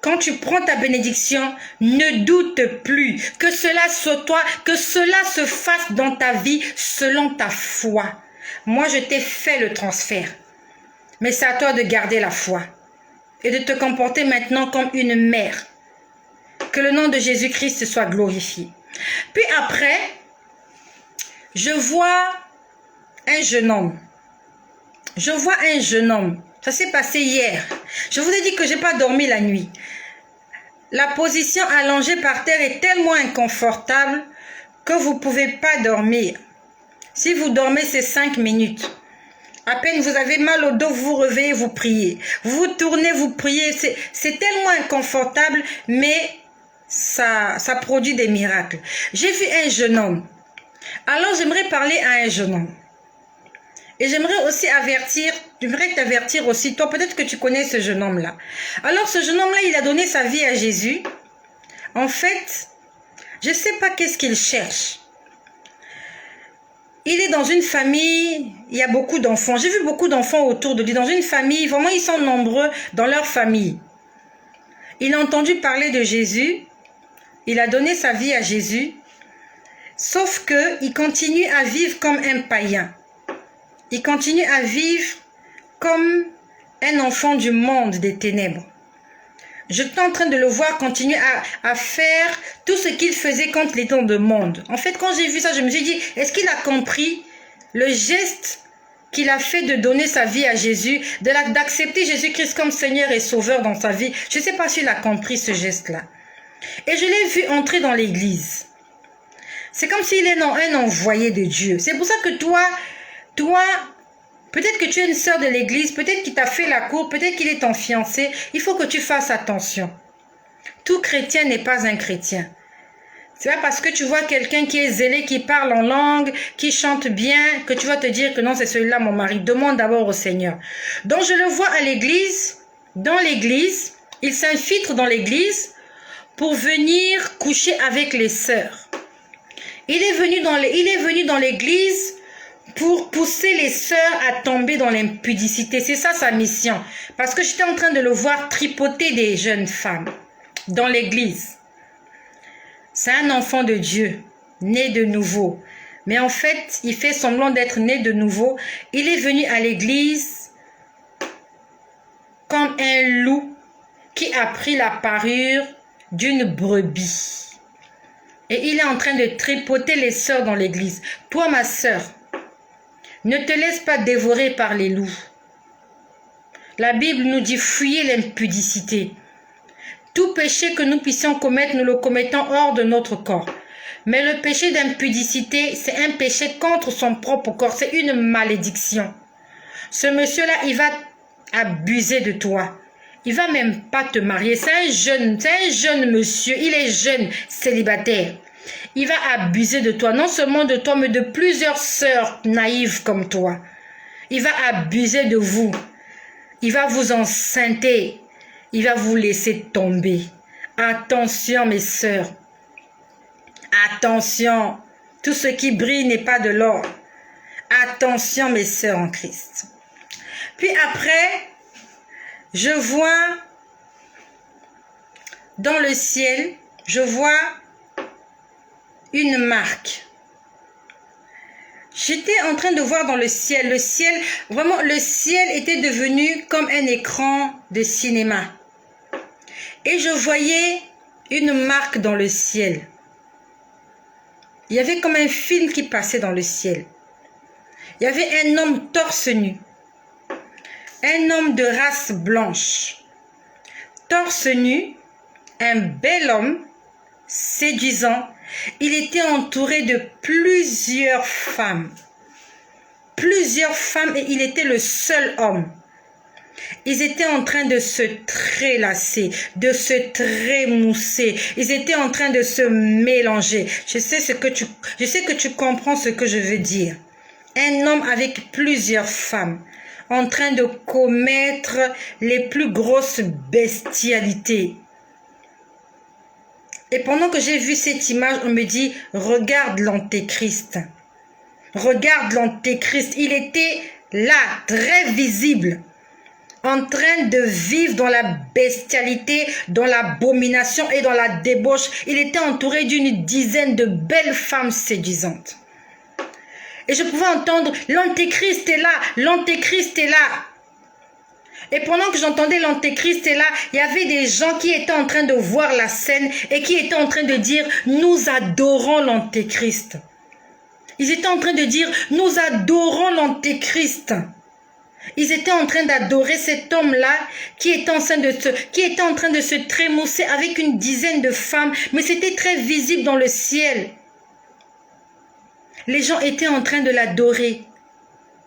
Quand tu prends ta bénédiction, ne doute plus que cela soit toi, que cela se fasse dans ta vie selon ta foi. Moi, je t'ai fait le transfert. Mais c'est à toi de garder la foi et de te comporter maintenant comme une mère. Que le nom de Jésus-Christ soit glorifié. Puis après, je vois un jeune homme. Je vois un jeune homme. Ça s'est passé hier. Je vous ai dit que je n'ai pas dormi la nuit. La position allongée par terre est tellement inconfortable que vous ne pouvez pas dormir. Si vous dormez, c'est 5 minutes. À peine vous avez mal au dos, vous vous réveillez, vous priez. Vous vous tournez, vous priez. C'est tellement inconfortable, mais ça produit des miracles. J'ai vu un jeune homme. Alors j'aimerais parler à un jeune homme. Et j'aimerais aussi t'avertir aussi, toi peut-être que tu connais ce jeune homme-là. Alors ce jeune homme-là, il a donné sa vie à Jésus. En fait, je ne sais pas qu'est-ce qu'il cherche. Il est dans une famille, il y a beaucoup d'enfants. J'ai vu beaucoup d'enfants autour de lui. Dans une famille, vraiment ils sont nombreux dans leur famille. Il a entendu parler de Jésus. Il a donné sa vie à Jésus. Sauf qu'il continue à vivre comme un païen. Il continue à vivre comme un enfant du monde des ténèbres. Je suis en train de le voir continuer à faire tout ce qu'il faisait quand il était dans le monde. En fait, quand j'ai vu ça, je me suis dit, est-ce qu'il a compris le geste qu'il a fait de donner sa vie à Jésus, d'accepter Jésus-Christ comme Seigneur et Sauveur dans sa vie? Je ne sais pas s'il a compris ce geste-là. Et je l'ai vu entrer dans l'église. C'est comme s'il est un envoyé de Dieu. C'est pour ça que toi, peut-être que tu es une sœur de l'église, peut-être qu'il t'a fait la cour, peut-être qu'il est ton fiancé. Il faut que tu fasses attention. Tout chrétien n'est pas un chrétien. C'est pas parce que tu vois quelqu'un qui est zélé, qui parle en langue, qui chante bien, que tu vas te dire que non, c'est celui-là mon mari. Demande d'abord au Seigneur. Donc je le vois à l'église, dans l'église, il s'infiltre dans l'église pour venir coucher avec les sœurs. Il est venu dans l'église pour pousser les sœurs à tomber dans l'impudicité. C'est ça sa mission. Parce que j'étais en train de le voir tripoter des jeunes femmes dans l'église. C'est un enfant de Dieu, né de nouveau. Mais en fait, il fait semblant d'être né de nouveau. Il est venu à l'église comme un loup qui a pris la parure d'une brebis. Et il est en train de tripoter les sœurs dans l'église. Toi, ma sœur, ne te laisse pas dévorer par les loups. La Bible nous dit fuyez l'impudicité. Tout péché que nous puissions commettre, nous le commettons hors de notre corps. Mais le péché d'impudicité, c'est un péché contre son propre corps. C'est une malédiction. Ce monsieur-là, il va abuser de toi. Il va même pas te marier. C'est un jeune monsieur. Il est jeune, célibataire. Il va abuser de toi. Non seulement de toi, mais de plusieurs sœurs naïves comme toi. Il va abuser de vous. Il va vous enceinter. Il va vous laisser tomber. Attention, mes sœurs. Attention. Tout ce qui brille n'est pas de l'or. Attention, mes sœurs en Christ. Puis après, je vois dans le ciel, je vois une marque. J'étais en train de voir dans le ciel, vraiment le ciel était devenu comme un écran de cinéma. Et je voyais une marque dans le ciel. Il y avait comme un film qui passait dans le ciel. Il y avait un homme torse nu. Un homme de race blanche. Torse nu, un bel homme, séduisant. Il était entouré de plusieurs femmes. Plusieurs femmes et il était le seul homme. Ils étaient en train de se trélasser, de se trémousser. Ils étaient en train de se mélanger. Je sais que tu comprends ce que je veux dire. Un homme avec plusieurs femmes, en train de commettre les plus grosses bestialités. Et pendant que j'ai vu cette image, on me dit, regarde l'antéchrist. Regarde l'antéchrist. Il était là, très visible, en train de vivre dans la bestialité, dans l'abomination et dans la débauche. Il était entouré d'une dizaine de belles femmes séduisantes. Et je pouvais entendre, l'antéchrist est là, l'antéchrist est là. Et pendant que j'entendais l'antéchrist est là, il y avait des gens qui étaient en train de voir la scène et qui étaient en train de dire, nous adorons l'antéchrist. Ils étaient en train de dire, nous adorons l'antéchrist. Ils étaient en train d'adorer cet homme-là qui était en train de se trémousser avec une dizaine de femmes, mais c'était très visible dans le ciel. Les gens étaient en train de l'adorer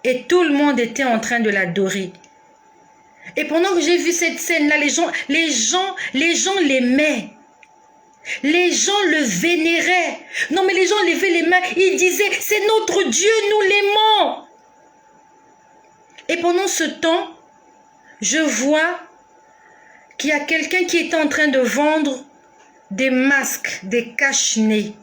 et tout le monde était en train de l'adorer. Et pendant que j'ai vu cette scène-là, les gens l'aimaient. Les gens le vénéraient. Non, mais les gens levaient les mains. Ils disaient, c'est notre Dieu, nous l'aimons. Et pendant ce temps, je vois qu'il y a quelqu'un qui est en train de vendre des masques, des cache-nez.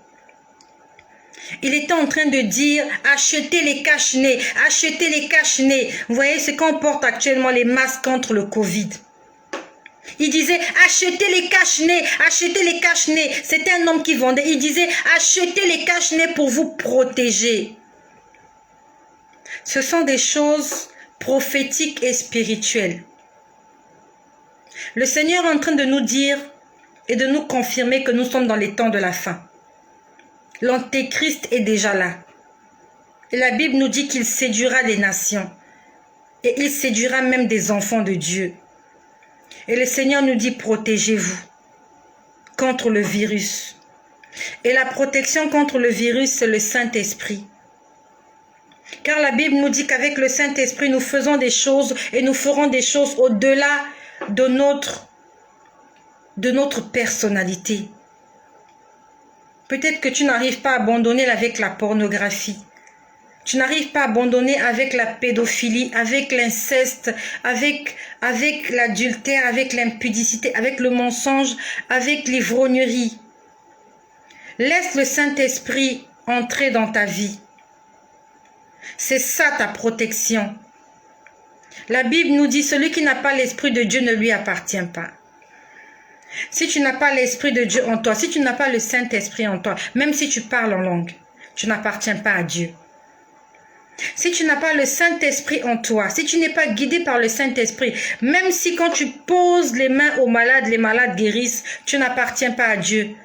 Il était en train de dire, achetez les cache-nez, achetez les cache-nez. Vous voyez ce qu'on porte actuellement, les masques contre le Covid. Il disait, achetez les cache-nez, achetez les cache-nez. C'était un homme qui vendait. Il disait, achetez les cache-nez pour vous protéger. Ce sont des choses prophétiques et spirituelles. Le Seigneur est en train de nous dire et de nous confirmer que nous sommes dans les temps de la fin. L'antéchrist est déjà là. Et la Bible nous dit qu'il séduira les nations. Et il séduira même des enfants de Dieu. Et le Seigneur nous dit, protégez-vous contre le virus. Et la protection contre le virus, c'est le Saint-Esprit. Car la Bible nous dit qu'avec le Saint-Esprit, nous faisons des choses et nous ferons des choses au-delà de notre personnalité. Peut-être que tu n'arrives pas à abandonner avec la pornographie. Tu n'arrives pas à abandonner avec la pédophilie, avec l'inceste, avec l'adultère, avec l'impudicité, avec le mensonge, avec l'ivrognerie. Laisse le Saint-Esprit entrer dans ta vie. C'est ça ta protection. La Bible nous dit, celui qui n'a pas l'Esprit de Dieu ne lui appartient pas. Si tu n'as pas l'Esprit de Dieu en toi, si tu n'as pas le Saint-Esprit en toi, même si tu parles en langue, tu n'appartiens pas à Dieu. Si tu n'as pas le Saint-Esprit en toi, si tu n'es pas guidé par le Saint-Esprit, même si quand tu poses les mains aux malades, les malades guérissent, tu n'appartiens pas à Dieu.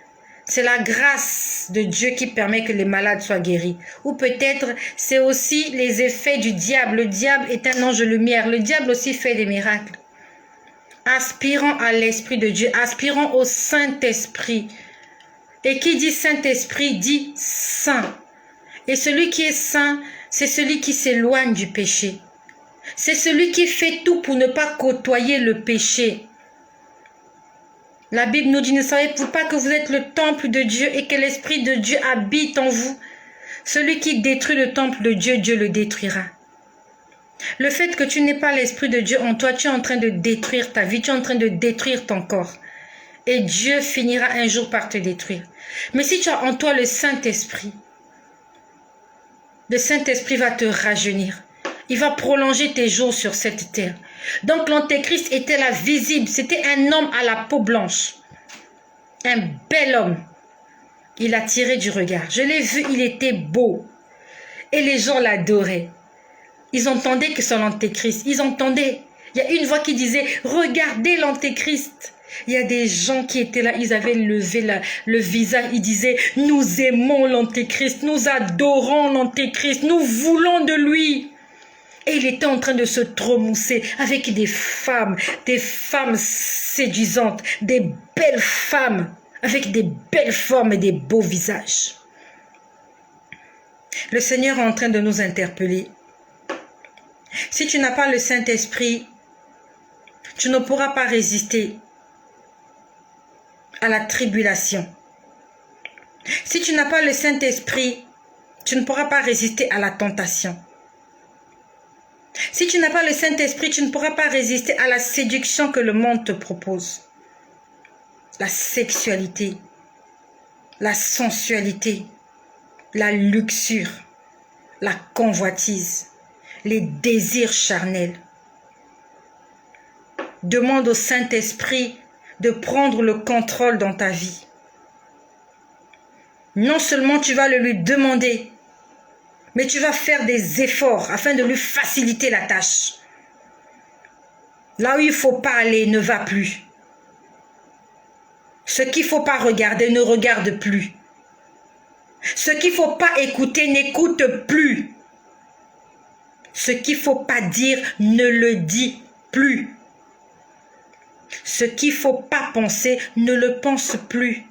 C'est la grâce de Dieu qui permet que les malades soient guéris. Ou peut-être c'est aussi les effets du diable. Le diable est un ange de lumière. Le diable aussi fait des miracles. Aspirons à l'Esprit de Dieu, aspirons au Saint-Esprit. Et qui dit Saint-Esprit dit saint. Et celui qui est saint, c'est celui qui s'éloigne du péché. C'est celui qui fait tout pour ne pas côtoyer le péché. La Bible nous dit, ne savez-vous pas que vous êtes le temple de Dieu et que l'Esprit de Dieu habite en vous? Celui qui détruit le temple de Dieu, Dieu le détruira. Le fait que tu n'aies pas l'Esprit de Dieu en toi, tu es en train de détruire ta vie, tu es en train de détruire ton corps. Et Dieu finira un jour par te détruire. Mais si tu as en toi le Saint-Esprit, le Saint-Esprit va te rajeunir. Il va prolonger tes jours sur cette terre. Donc l'Antéchrist était là visible. C'était un homme à la peau blanche. Un bel homme. Il attirait du regard. Je l'ai vu, il était beau. Et les gens l'adoraient. Ils entendaient que c'est l'Antéchrist. Ils entendaient. Il y a une voix qui disait, regardez l'Antéchrist. Il y a des gens qui étaient là, ils avaient levé le visage, ils disaient, nous aimons l'Antéchrist, nous adorons l'Antéchrist, nous voulons de lui. Et il était en train de se tromousser avec des femmes séduisantes, des belles femmes, avec des belles formes et des beaux visages. Le Seigneur est en train de nous interpeller. Si tu n'as pas le Saint-Esprit, tu ne pourras pas résister à la tribulation. Si tu n'as pas le Saint-Esprit, tu ne pourras pas résister à la tentation. Si tu n'as pas le Saint-Esprit, tu ne pourras pas résister à la séduction que le monde te propose. La sexualité, la sensualité, la luxure, la convoitise, les désirs charnels. Demande au Saint-Esprit de prendre le contrôle dans ta vie. Non seulement tu vas le lui demander, mais tu vas faire des efforts afin de lui faciliter la tâche. Là où il ne faut pas aller, ne va plus. Ce qu'il ne faut pas regarder, ne regarde plus. Ce qu'il ne faut pas écouter, n'écoute plus. Ce qu'il ne faut pas dire, ne le dis plus. Ce qu'il ne faut pas penser, ne le pense plus.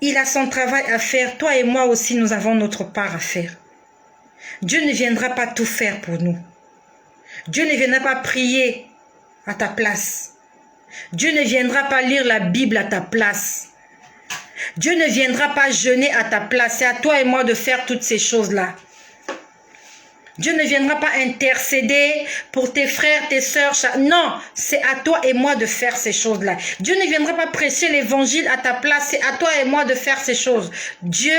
Il a son travail à faire. Toi et moi aussi, nous avons notre part à faire. Dieu ne viendra pas tout faire pour nous. Dieu ne viendra pas prier à ta place. Dieu ne viendra pas lire la Bible à ta place. Dieu ne viendra pas jeûner à ta place. C'est à toi et moi de faire toutes ces choses-là. Dieu ne viendra pas intercéder pour tes frères, tes sœurs. Non, c'est à toi et moi de faire ces choses-là. Dieu ne viendra pas prêcher l'évangile à ta place. C'est à toi et moi de faire ces choses. Dieu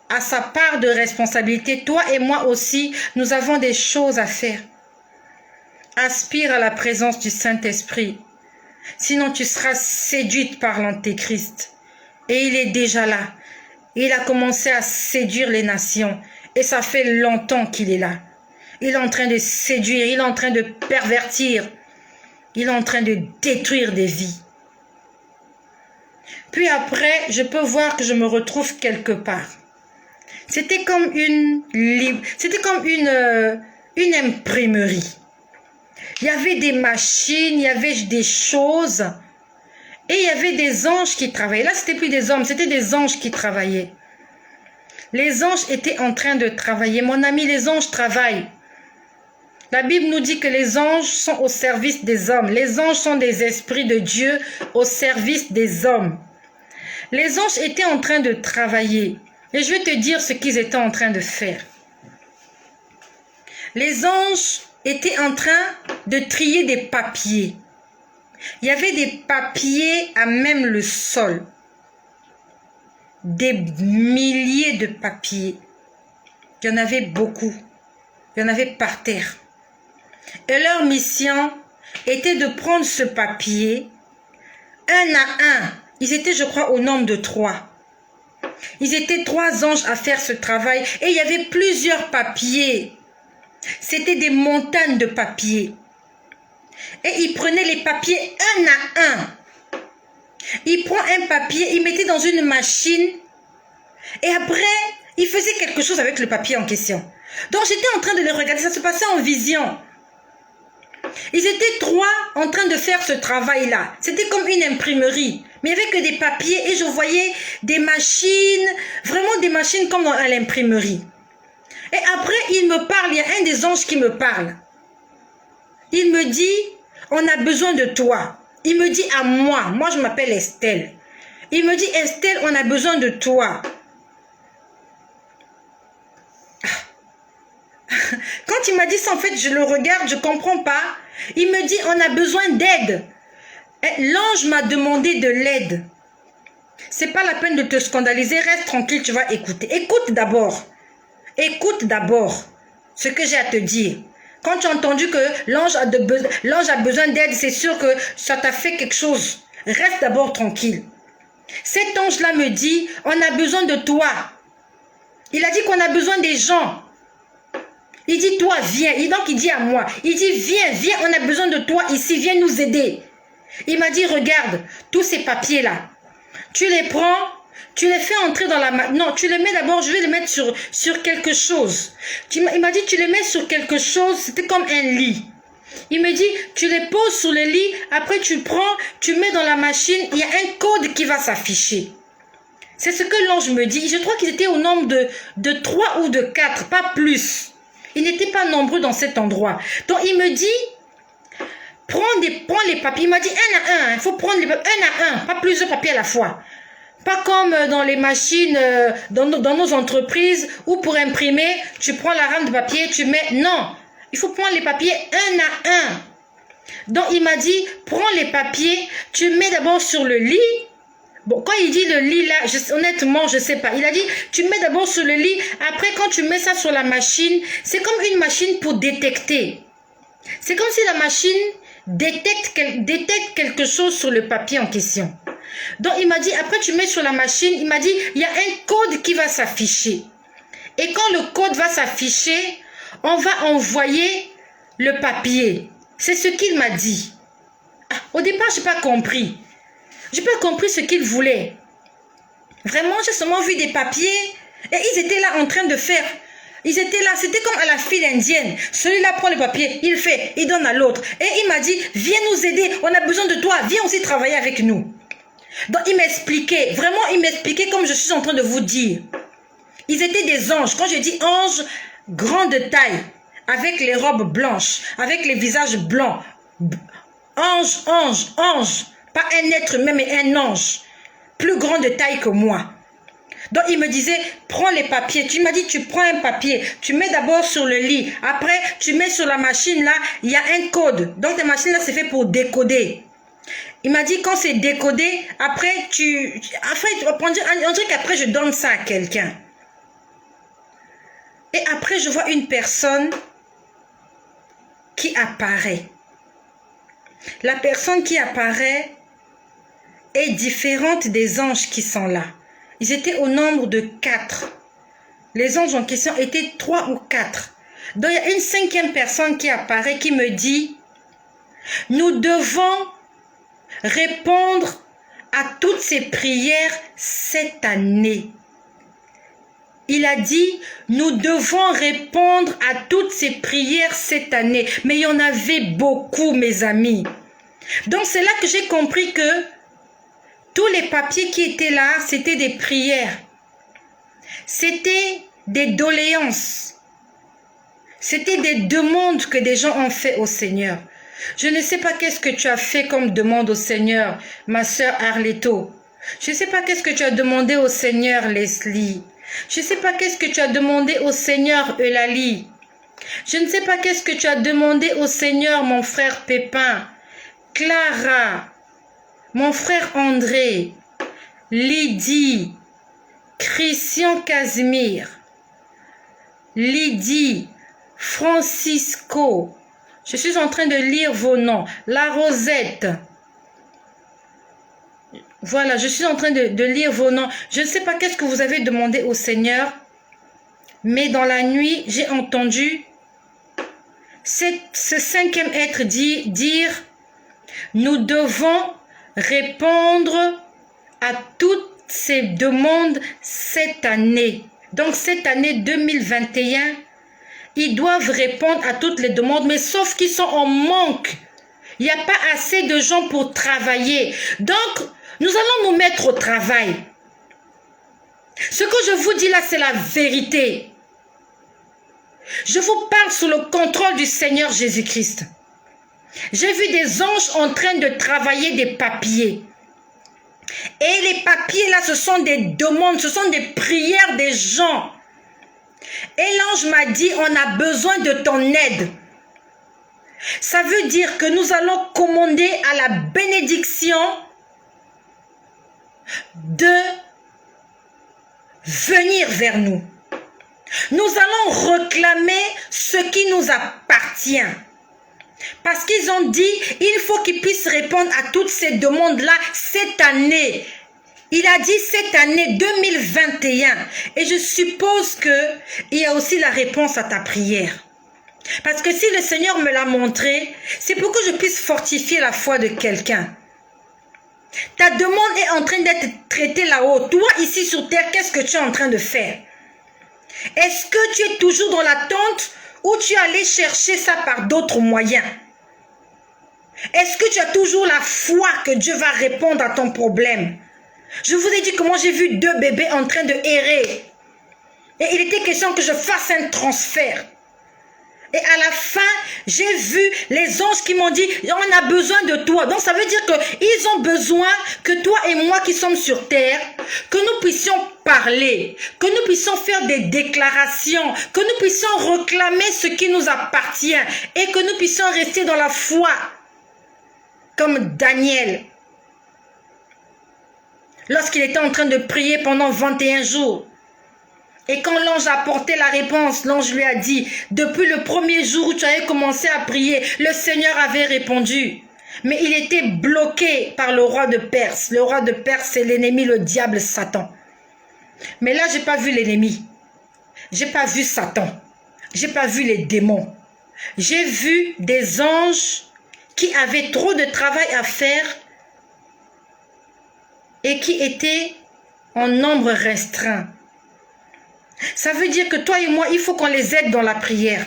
a sa part de responsabilité. Toi et moi aussi, nous avons des choses à faire. Aspire à la présence du Saint-Esprit. Sinon, tu seras séduite par l'Antéchrist. Et il est déjà là. Il a commencé à séduire les nations. Et ça fait longtemps qu'il est là. Il est en train de séduire, il est en train de pervertir. Il est en train de détruire des vies. Puis après, je peux voir que je me retrouve quelque part. C'était comme une imprimerie. Il y avait des machines, il y avait des choses. Et il y avait des anges qui travaillaient. Là, c'était plus des hommes, c'était des anges qui travaillaient. Les anges étaient en train de travailler. Mon ami, les anges travaillent. La Bible nous dit que les anges sont au service des hommes. Les anges sont des esprits de Dieu au service des hommes. Les anges étaient en train de travailler. Et je vais te dire ce qu'ils étaient en train de faire. Les anges étaient en train de trier des papiers. Il y avait des papiers à même le sol. Des milliers de papiers. Il y en avait beaucoup. Il y en avait par terre. Et leur mission était de prendre ce papier, un à un. Ils étaient, je crois, au nombre de 3. Ils étaient 3 anges à faire ce travail. Et il y avait plusieurs papiers. C'était des montagnes de papiers. Et ils prenaient les papiers un à un. Il prend un papier, il mettait dans une machine et après, il faisait quelque chose avec le papier en question. Donc, j'étais en train de le regarder, ça se passait en vision. Ils étaient 3 en train de faire ce travail-là. C'était comme une imprimerie, mais il n'y avait que des papiers et je voyais des machines, vraiment des machines comme à l'imprimerie. Et après, il me parle, il y a un des anges qui me parle. Il me dit, on a besoin de toi. Il me dit à moi je m'appelle Estelle. Il me dit, Estelle, on a besoin de toi. Quand il m'a dit ça, en fait, je le regarde, je ne comprends pas. Il me dit, on a besoin d'aide. L'ange m'a demandé de l'aide. Ce n'est pas la peine de te scandaliser, reste tranquille, tu vas écouter. Écoute d'abord. Écoute d'abord ce que j'ai à te dire. Quand tu as entendu que l'ange a besoin d'aide, c'est sûr que ça t'a fait quelque chose. Reste d'abord tranquille. Cet ange-là me dit, on a besoin de toi. Il a dit qu'on a besoin des gens. Il dit, toi, viens. Et donc, il dit à moi, il dit, viens, on a besoin de toi ici, viens nous aider. Il m'a dit, regarde, tous ces papiers-là, tu les prends, tu les fais entrer dans la... Non, tu les mets d'abord, je vais les mettre sur quelque chose. Il m'a dit, tu les mets sur quelque chose, c'était comme un lit. Il me dit, tu les poses sur le lit, après tu prends, tu mets dans la machine, il y a un code qui va s'afficher. C'est ce que l'ange me dit. Je crois qu'ils étaient au nombre de 3 ou de 4, pas plus. Ils n'étaient pas nombreux dans cet endroit. Donc il me dit, prends les papiers. Il m'a dit un à un. Il faut prendre un à un, pas plusieurs papiers à la fois. Pas comme dans les machines, dans nos entreprises, où pour imprimer, tu prends la rame de papier, tu mets... Non, il faut prendre les papiers un à un. Donc il m'a dit, prends les papiers, tu mets d'abord sur le lit. Bon, quand il dit le lit là, honnêtement, je sais pas. Il a dit, tu mets d'abord sur le lit, après quand tu mets ça sur la machine, c'est comme une machine pour détecter. C'est comme si la machine détecte quelque chose sur le papier en question. Donc il m'a dit, après tu mets sur la machine, il m'a dit, il y a un code qui va s'afficher. Et quand le code va s'afficher, on va envoyer le papier. C'est ce qu'il m'a dit. Ah, au départ, je n'ai pas compris. Je n'ai pas compris ce qu'il voulait. Vraiment, j'ai seulement vu des papiers et ils étaient là en train de faire. Ils étaient là, c'était comme à la file indienne. Celui-là prend le papier, il fait, il donne à l'autre. Et il m'a dit, viens nous aider, on a besoin de toi, viens aussi travailler avec nous. Donc il m'expliquait, vraiment il m'expliquait comme je suis en train de vous dire. Ils étaient des anges. Quand je dis anges, grande taille, avec les robes blanches, avec les visages blancs. Ange, ange, ange. Pas un être humain, mais un ange. Plus grand de taille que moi. Donc il me disait, prends les papiers. Tu m'as dit, tu prends un papier. Tu mets d'abord sur le lit. Après, tu mets sur la machine là, il y a un code. Donc la machine là, c'est fait pour décoder. Il m'a dit, quand c'est décodé, après, on dirait qu'après, je donne ça à quelqu'un. Et après, je vois une personne qui apparaît. La personne qui apparaît est différente des anges qui sont là. Ils étaient au nombre de 4. Les anges en question étaient 3 ou 4. Donc, il y a une 5e personne qui apparaît qui me dit, nous devons répondre à toutes ces prières cette année. Il a dit, nous devons répondre à toutes ces prières cette année. Mais il y en avait beaucoup, mes amis. Donc c'est là que j'ai compris que tous les papiers qui étaient là, c'était des prières. C'était des doléances. C'était des demandes que des gens ont fait au Seigneur. Je ne sais pas qu'est-ce que tu as fait comme demande au Seigneur, ma sœur Arletto. Je ne sais pas qu'est-ce que tu as demandé au Seigneur, Leslie. Je ne sais pas qu'est-ce que tu as demandé au Seigneur, Eulalie. Je ne sais pas qu'est-ce que tu as demandé au Seigneur, mon frère Pépin, Clara, mon frère André, Lydie, Christian Casimir, Lydie, Francisco. Je suis en train de lire vos noms. La Rosette. Voilà, je suis en train de lire vos noms. Je ne sais pas qu'est-ce que vous avez demandé au Seigneur, mais dans la nuit, j'ai entendu ce 5e être dire, nous devons répondre à toutes ces demandes cette année. Donc cette année 2021, ils doivent répondre à toutes les demandes, mais sauf qu'ils sont en manque. Il n'y a pas assez de gens pour travailler. Donc, nous allons nous mettre au travail. Ce que je vous dis là, c'est la vérité. Je vous parle sous le contrôle du Seigneur Jésus-Christ. J'ai vu des anges en train de travailler des papiers. Et les papiers là, ce sont des demandes, ce sont des prières des gens. Et l'ange m'a dit, on a besoin de ton aide. Ça veut dire que nous allons commander à la bénédiction de venir vers nous. Nous allons réclamer ce qui nous appartient. Parce qu'ils ont dit, il faut qu'ils puissent répondre à toutes ces demandes-là cette année. Il a dit cette année 2021. Et je suppose qu'il y a aussi la réponse à ta prière. Parce que si le Seigneur me l'a montré, c'est pour que je puisse fortifier la foi de quelqu'un. Ta demande est en train d'être traitée là-haut. Toi, ici sur terre, qu'est-ce que tu es en train de faire? Est-ce que tu es toujours dans l'attente ou tu es allé chercher ça par d'autres moyens? Est-ce que tu as toujours la foi que Dieu va répondre à ton problème? Je vous ai dit comment j'ai vu 2 bébés en train de errer. Et il était question que je fasse un transfert. Et à la fin, j'ai vu les anges qui m'ont dit, on a besoin de toi. Donc ça veut dire qu'ils ont besoin que toi et moi qui sommes sur terre, que nous puissions parler, que nous puissions faire des déclarations, que nous puissions réclamer ce qui nous appartient et que nous puissions rester dans la foi, comme Daniel. Lorsqu'il était en train de prier pendant 21 jours, et quand l'ange a apporté la réponse, l'ange lui a dit, depuis le premier jour où tu avais commencé à prier, le Seigneur avait répondu. Mais il était bloqué par le roi de Perse. Le roi de Perse, c'est l'ennemi, le diable, Satan. Mais là, j'ai pas vu l'ennemi. J'ai pas vu Satan. J'ai pas vu les démons. J'ai vu des anges qui avaient trop de travail à faire et qui étaient en nombre restreint. Ça veut dire que toi et moi, il faut qu'on les aide dans la prière.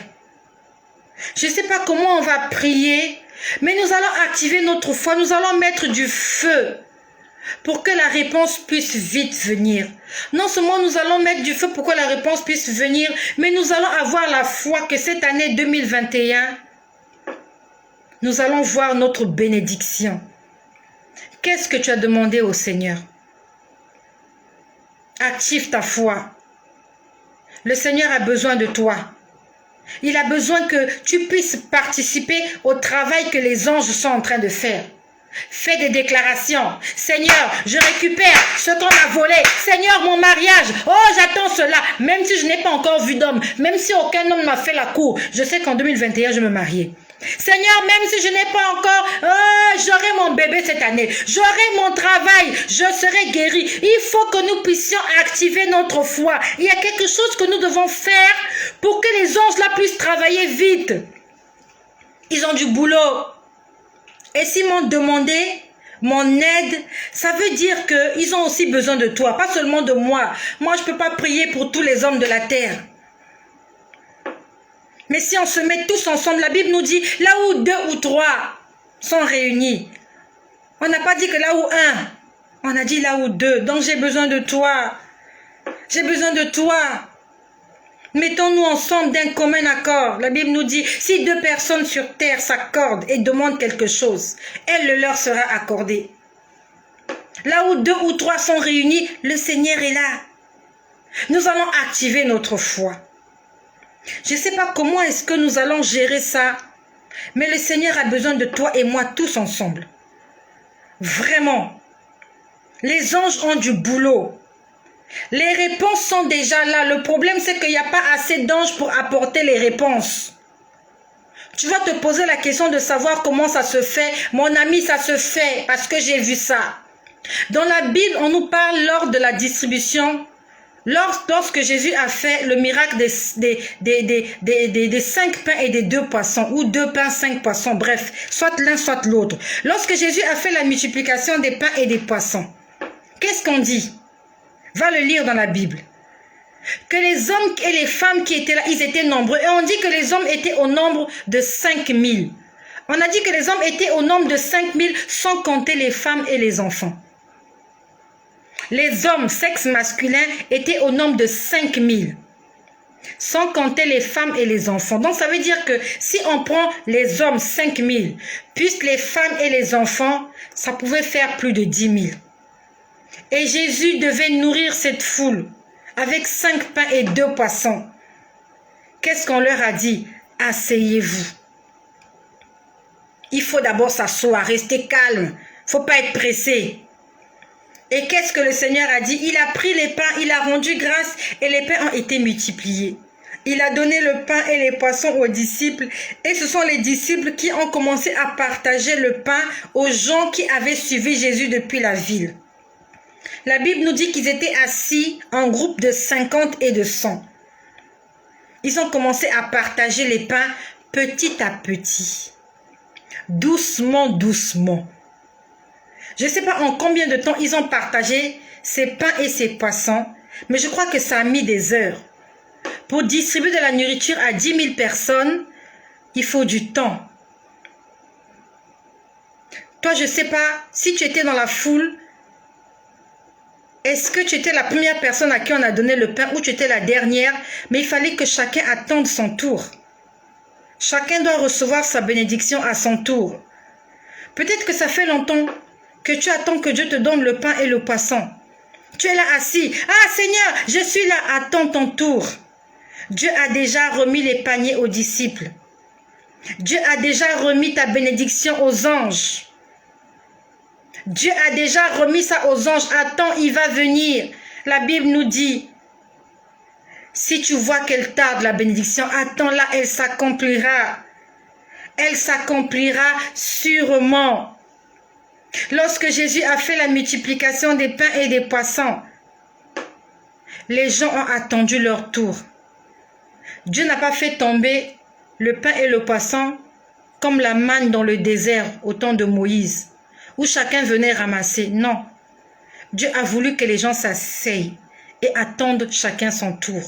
Je ne sais pas comment on va prier, mais nous allons activer notre foi, nous allons mettre du feu pour que la réponse puisse vite venir. Non seulement nous allons mettre du feu pour que la réponse puisse venir, mais nous allons avoir la foi que cette année 2021, nous allons voir notre bénédiction. Qu'est-ce que tu as demandé au Seigneur? Active ta foi. Le Seigneur a besoin de toi. Il a besoin que tu puisses participer au travail que les anges sont en train de faire. Fais des déclarations. Seigneur, je récupère ce qu'on m'a volé. Seigneur, mon mariage. Oh, j'attends cela. Même si je n'ai pas encore vu d'homme. Même si aucun homme m'a fait la cour. Je sais qu'en 2021, je me marie. Seigneur, même si je n'ai pas encore, j'aurai mon bébé cette année, j'aurai mon travail, je serai guéri. Il faut que nous puissions activer notre foi. Il y a quelque chose que nous devons faire pour que les anges là puissent travailler vite. Ils ont du boulot. Et s'ils m'ont demandé mon aide, ça veut dire qu'ils ont aussi besoin de toi, pas seulement de moi. Moi, je ne peux pas prier pour tous les hommes de la terre. Mais si on se met tous ensemble, la Bible nous dit, là où 2 ou 3 sont réunis, on n'a pas dit que là où 1, on a dit là où 2. Donc j'ai besoin de toi. J'ai besoin de toi. Mettons-nous ensemble d'un commun accord. La Bible nous dit, si 2 personnes sur terre s'accordent et demandent quelque chose, elle le leur sera accordée. Là où 2 ou 3 sont réunis, le Seigneur est là. Nous allons activer notre foi. Je ne sais pas comment est-ce que nous allons gérer ça, mais le Seigneur a besoin de toi et moi tous ensemble. Vraiment. Les anges ont du boulot. Les réponses sont déjà là. Le problème, c'est qu'il n'y a pas assez d'anges pour apporter les réponses. Tu vas te poser la question de savoir comment ça se fait. Mon ami, ça se fait parce que j'ai vu ça. Dans la Bible, on nous parle lors de la distribution. Lorsque Jésus a fait le miracle des 5 pains et des 2 poissons, ou 2 pains, 5 poissons, bref, soit l'un, soit l'autre. Lorsque Jésus a fait la multiplication des pains et des poissons, qu'est-ce qu'on dit? Va le lire dans la Bible. Que les hommes et les femmes qui étaient là, ils étaient nombreux. Et on dit que les hommes étaient au nombre de 5000. On a dit que les hommes étaient au nombre de 5000 sans compter les femmes et les enfants. Les hommes, sexe masculin, étaient au nombre de 5000, sans compter les femmes et les enfants. Donc ça veut dire que si on prend les hommes 5000, plus les femmes et les enfants, ça pouvait faire plus de 10 000. Et Jésus devait nourrir cette foule avec 5 pains et 2 poissons. Qu'est-ce qu'on leur a dit? Asseyez-vous. Il faut d'abord s'asseoir, rester calme. Il ne faut pas être pressé. Et qu'est-ce que le Seigneur a dit? Il a pris les pains, il a rendu grâce et les pains ont été multipliés. Il a donné le pain et les poissons aux disciples et ce sont les disciples qui ont commencé à partager le pain aux gens qui avaient suivi Jésus depuis la ville. La Bible nous dit qu'ils étaient assis en groupe de 50 et de 100. Ils ont commencé à partager les pains petit à petit. Doucement, doucement. Je ne sais pas en combien de temps ils ont partagé ces pains et ces poissons, mais je crois que ça a mis des heures. Pour distribuer de la nourriture à 10 000 personnes, il faut du temps. Toi, je ne sais pas, si tu étais dans la foule, est-ce que tu étais la première personne à qui on a donné le pain ou tu étais la dernière, mais il fallait que chacun attende son tour. Chacun doit recevoir sa bénédiction à son tour. Peut-être que ça fait longtemps que tu attends que Dieu te donne le pain et le poisson. Tu es là assis. Ah Seigneur, je suis là, attends ton tour. Dieu a déjà remis les paniers aux disciples. Dieu a déjà remis ta bénédiction aux anges. Dieu a déjà remis ça aux anges. Attends, il va venir. La Bible nous dit, si tu vois qu'elle tarde, la bénédiction, attends-la, elle s'accomplira. Elle s'accomplira sûrement. Lorsque Jésus a fait la multiplication des pains et des poissons, les gens ont attendu leur tour. Dieu n'a pas fait tomber le pain et le poisson comme la manne dans le désert au temps de Moïse, où chacun venait ramasser. Non. Dieu a voulu que les gens s'asseyent et attendent chacun son tour.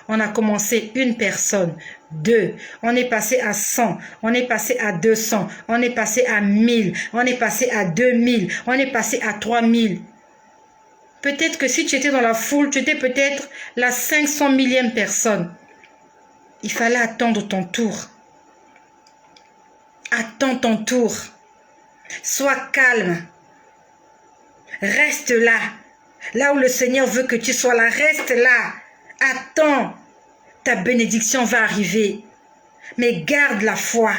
On a commencé une personne, 2, on est passé à 100, on est passé à 200, on est passé à 1000, on est passé à 2000, on est passé à 3000. Peut-être que si tu étais dans la foule, tu étais peut-être la 500 millième personne. Il fallait attendre ton tour. Attends ton tour. Sois calme. Reste là. Là où le Seigneur veut que tu sois là, reste là. Attends. Ta bénédiction va arriver. Mais garde la foi.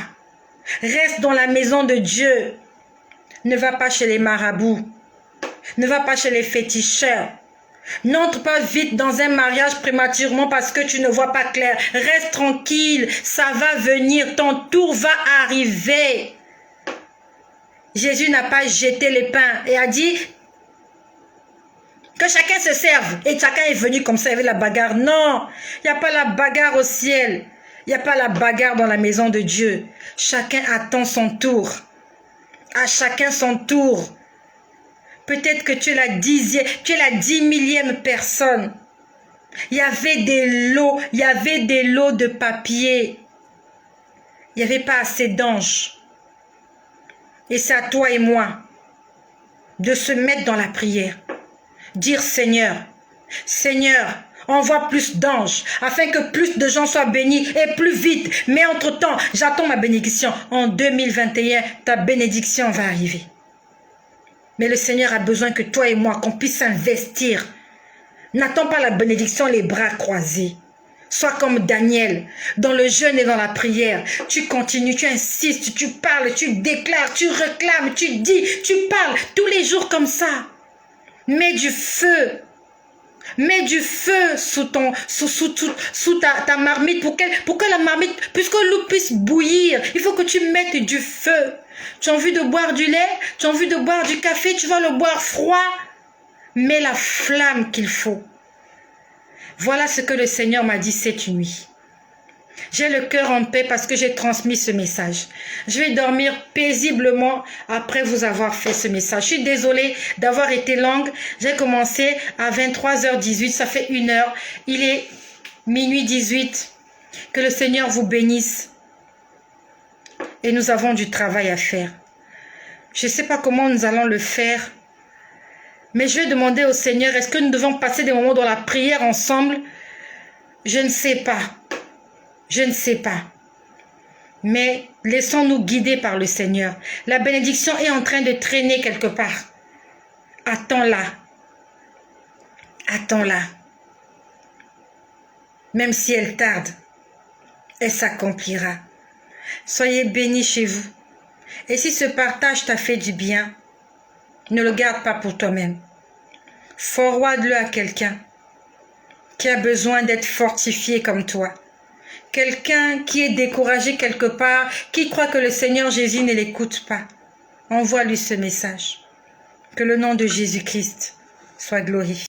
Reste dans la maison de Dieu. Ne va pas chez les marabouts. Ne va pas chez les féticheurs. N'entre pas vite dans un mariage prématurément parce que tu ne vois pas clair. Reste tranquille, ça va venir, ton tour va arriver. Jésus n'a pas jeté les pains et a dit que chacun se serve. Et chacun est venu comme ça, il y avait la bagarre. Non, il n'y a pas la bagarre au ciel. Il n'y a pas la bagarre dans la maison de Dieu. Chacun attend son tour. À chacun son tour. Peut-être que tu es la 10 millième personne. Il y avait des lots de papier. Il n'y avait pas assez d'anges. Et c'est à toi et moi de se mettre dans la prière. Dire Seigneur, envoie plus d'anges afin que plus de gens soient bénis et plus vite. Mais entre-temps, j'attends ma bénédiction. En 2021, ta bénédiction va arriver. Mais le Seigneur a besoin que toi et moi, qu'on puisse investir. N'attends pas la bénédiction les bras croisés. Sois comme Daniel, dans le jeûne et dans la prière. Tu continues, tu insistes, tu parles, tu déclares, tu réclames, tu dis, tu parles tous les jours comme ça. Mets du feu. Mets du feu sous ta marmite pour que la marmite, puisque l'eau puisse bouillir. Il faut que tu mettes du feu. Tu as envie de boire du lait, tu as envie de boire du café, tu vas le boire froid. Mets la flamme qu'il faut. Voilà ce que le Seigneur m'a dit cette nuit. J'ai le cœur en paix parce que j'ai transmis ce message. Je vais dormir paisiblement après vous avoir fait ce message. Je suis désolée d'avoir été longue. J'ai commencé à 23h18, ça fait 1 heure. Il est minuit 18. Que le Seigneur vous bénisse. Et nous avons du travail à faire. Je ne sais pas comment nous allons le faire. Mais je vais demander au Seigneur, est-ce que nous devons passer des moments dans la prière ensemble? Je ne sais pas. Je ne sais pas. Mais laissons-nous guider par le Seigneur. La bénédiction est en train de traîner quelque part. Attends-la. Attends-la. Même si elle tarde, elle s'accomplira. Soyez bénis chez vous. Et si ce partage t'a fait du bien, ne le garde pas pour toi-même. Forward-le à quelqu'un qui a besoin d'être fortifié comme toi. Quelqu'un qui est découragé quelque part, qui croit que le Seigneur Jésus ne l'écoute pas. Envoie-lui ce message. Que le nom de Jésus-Christ soit glorifié.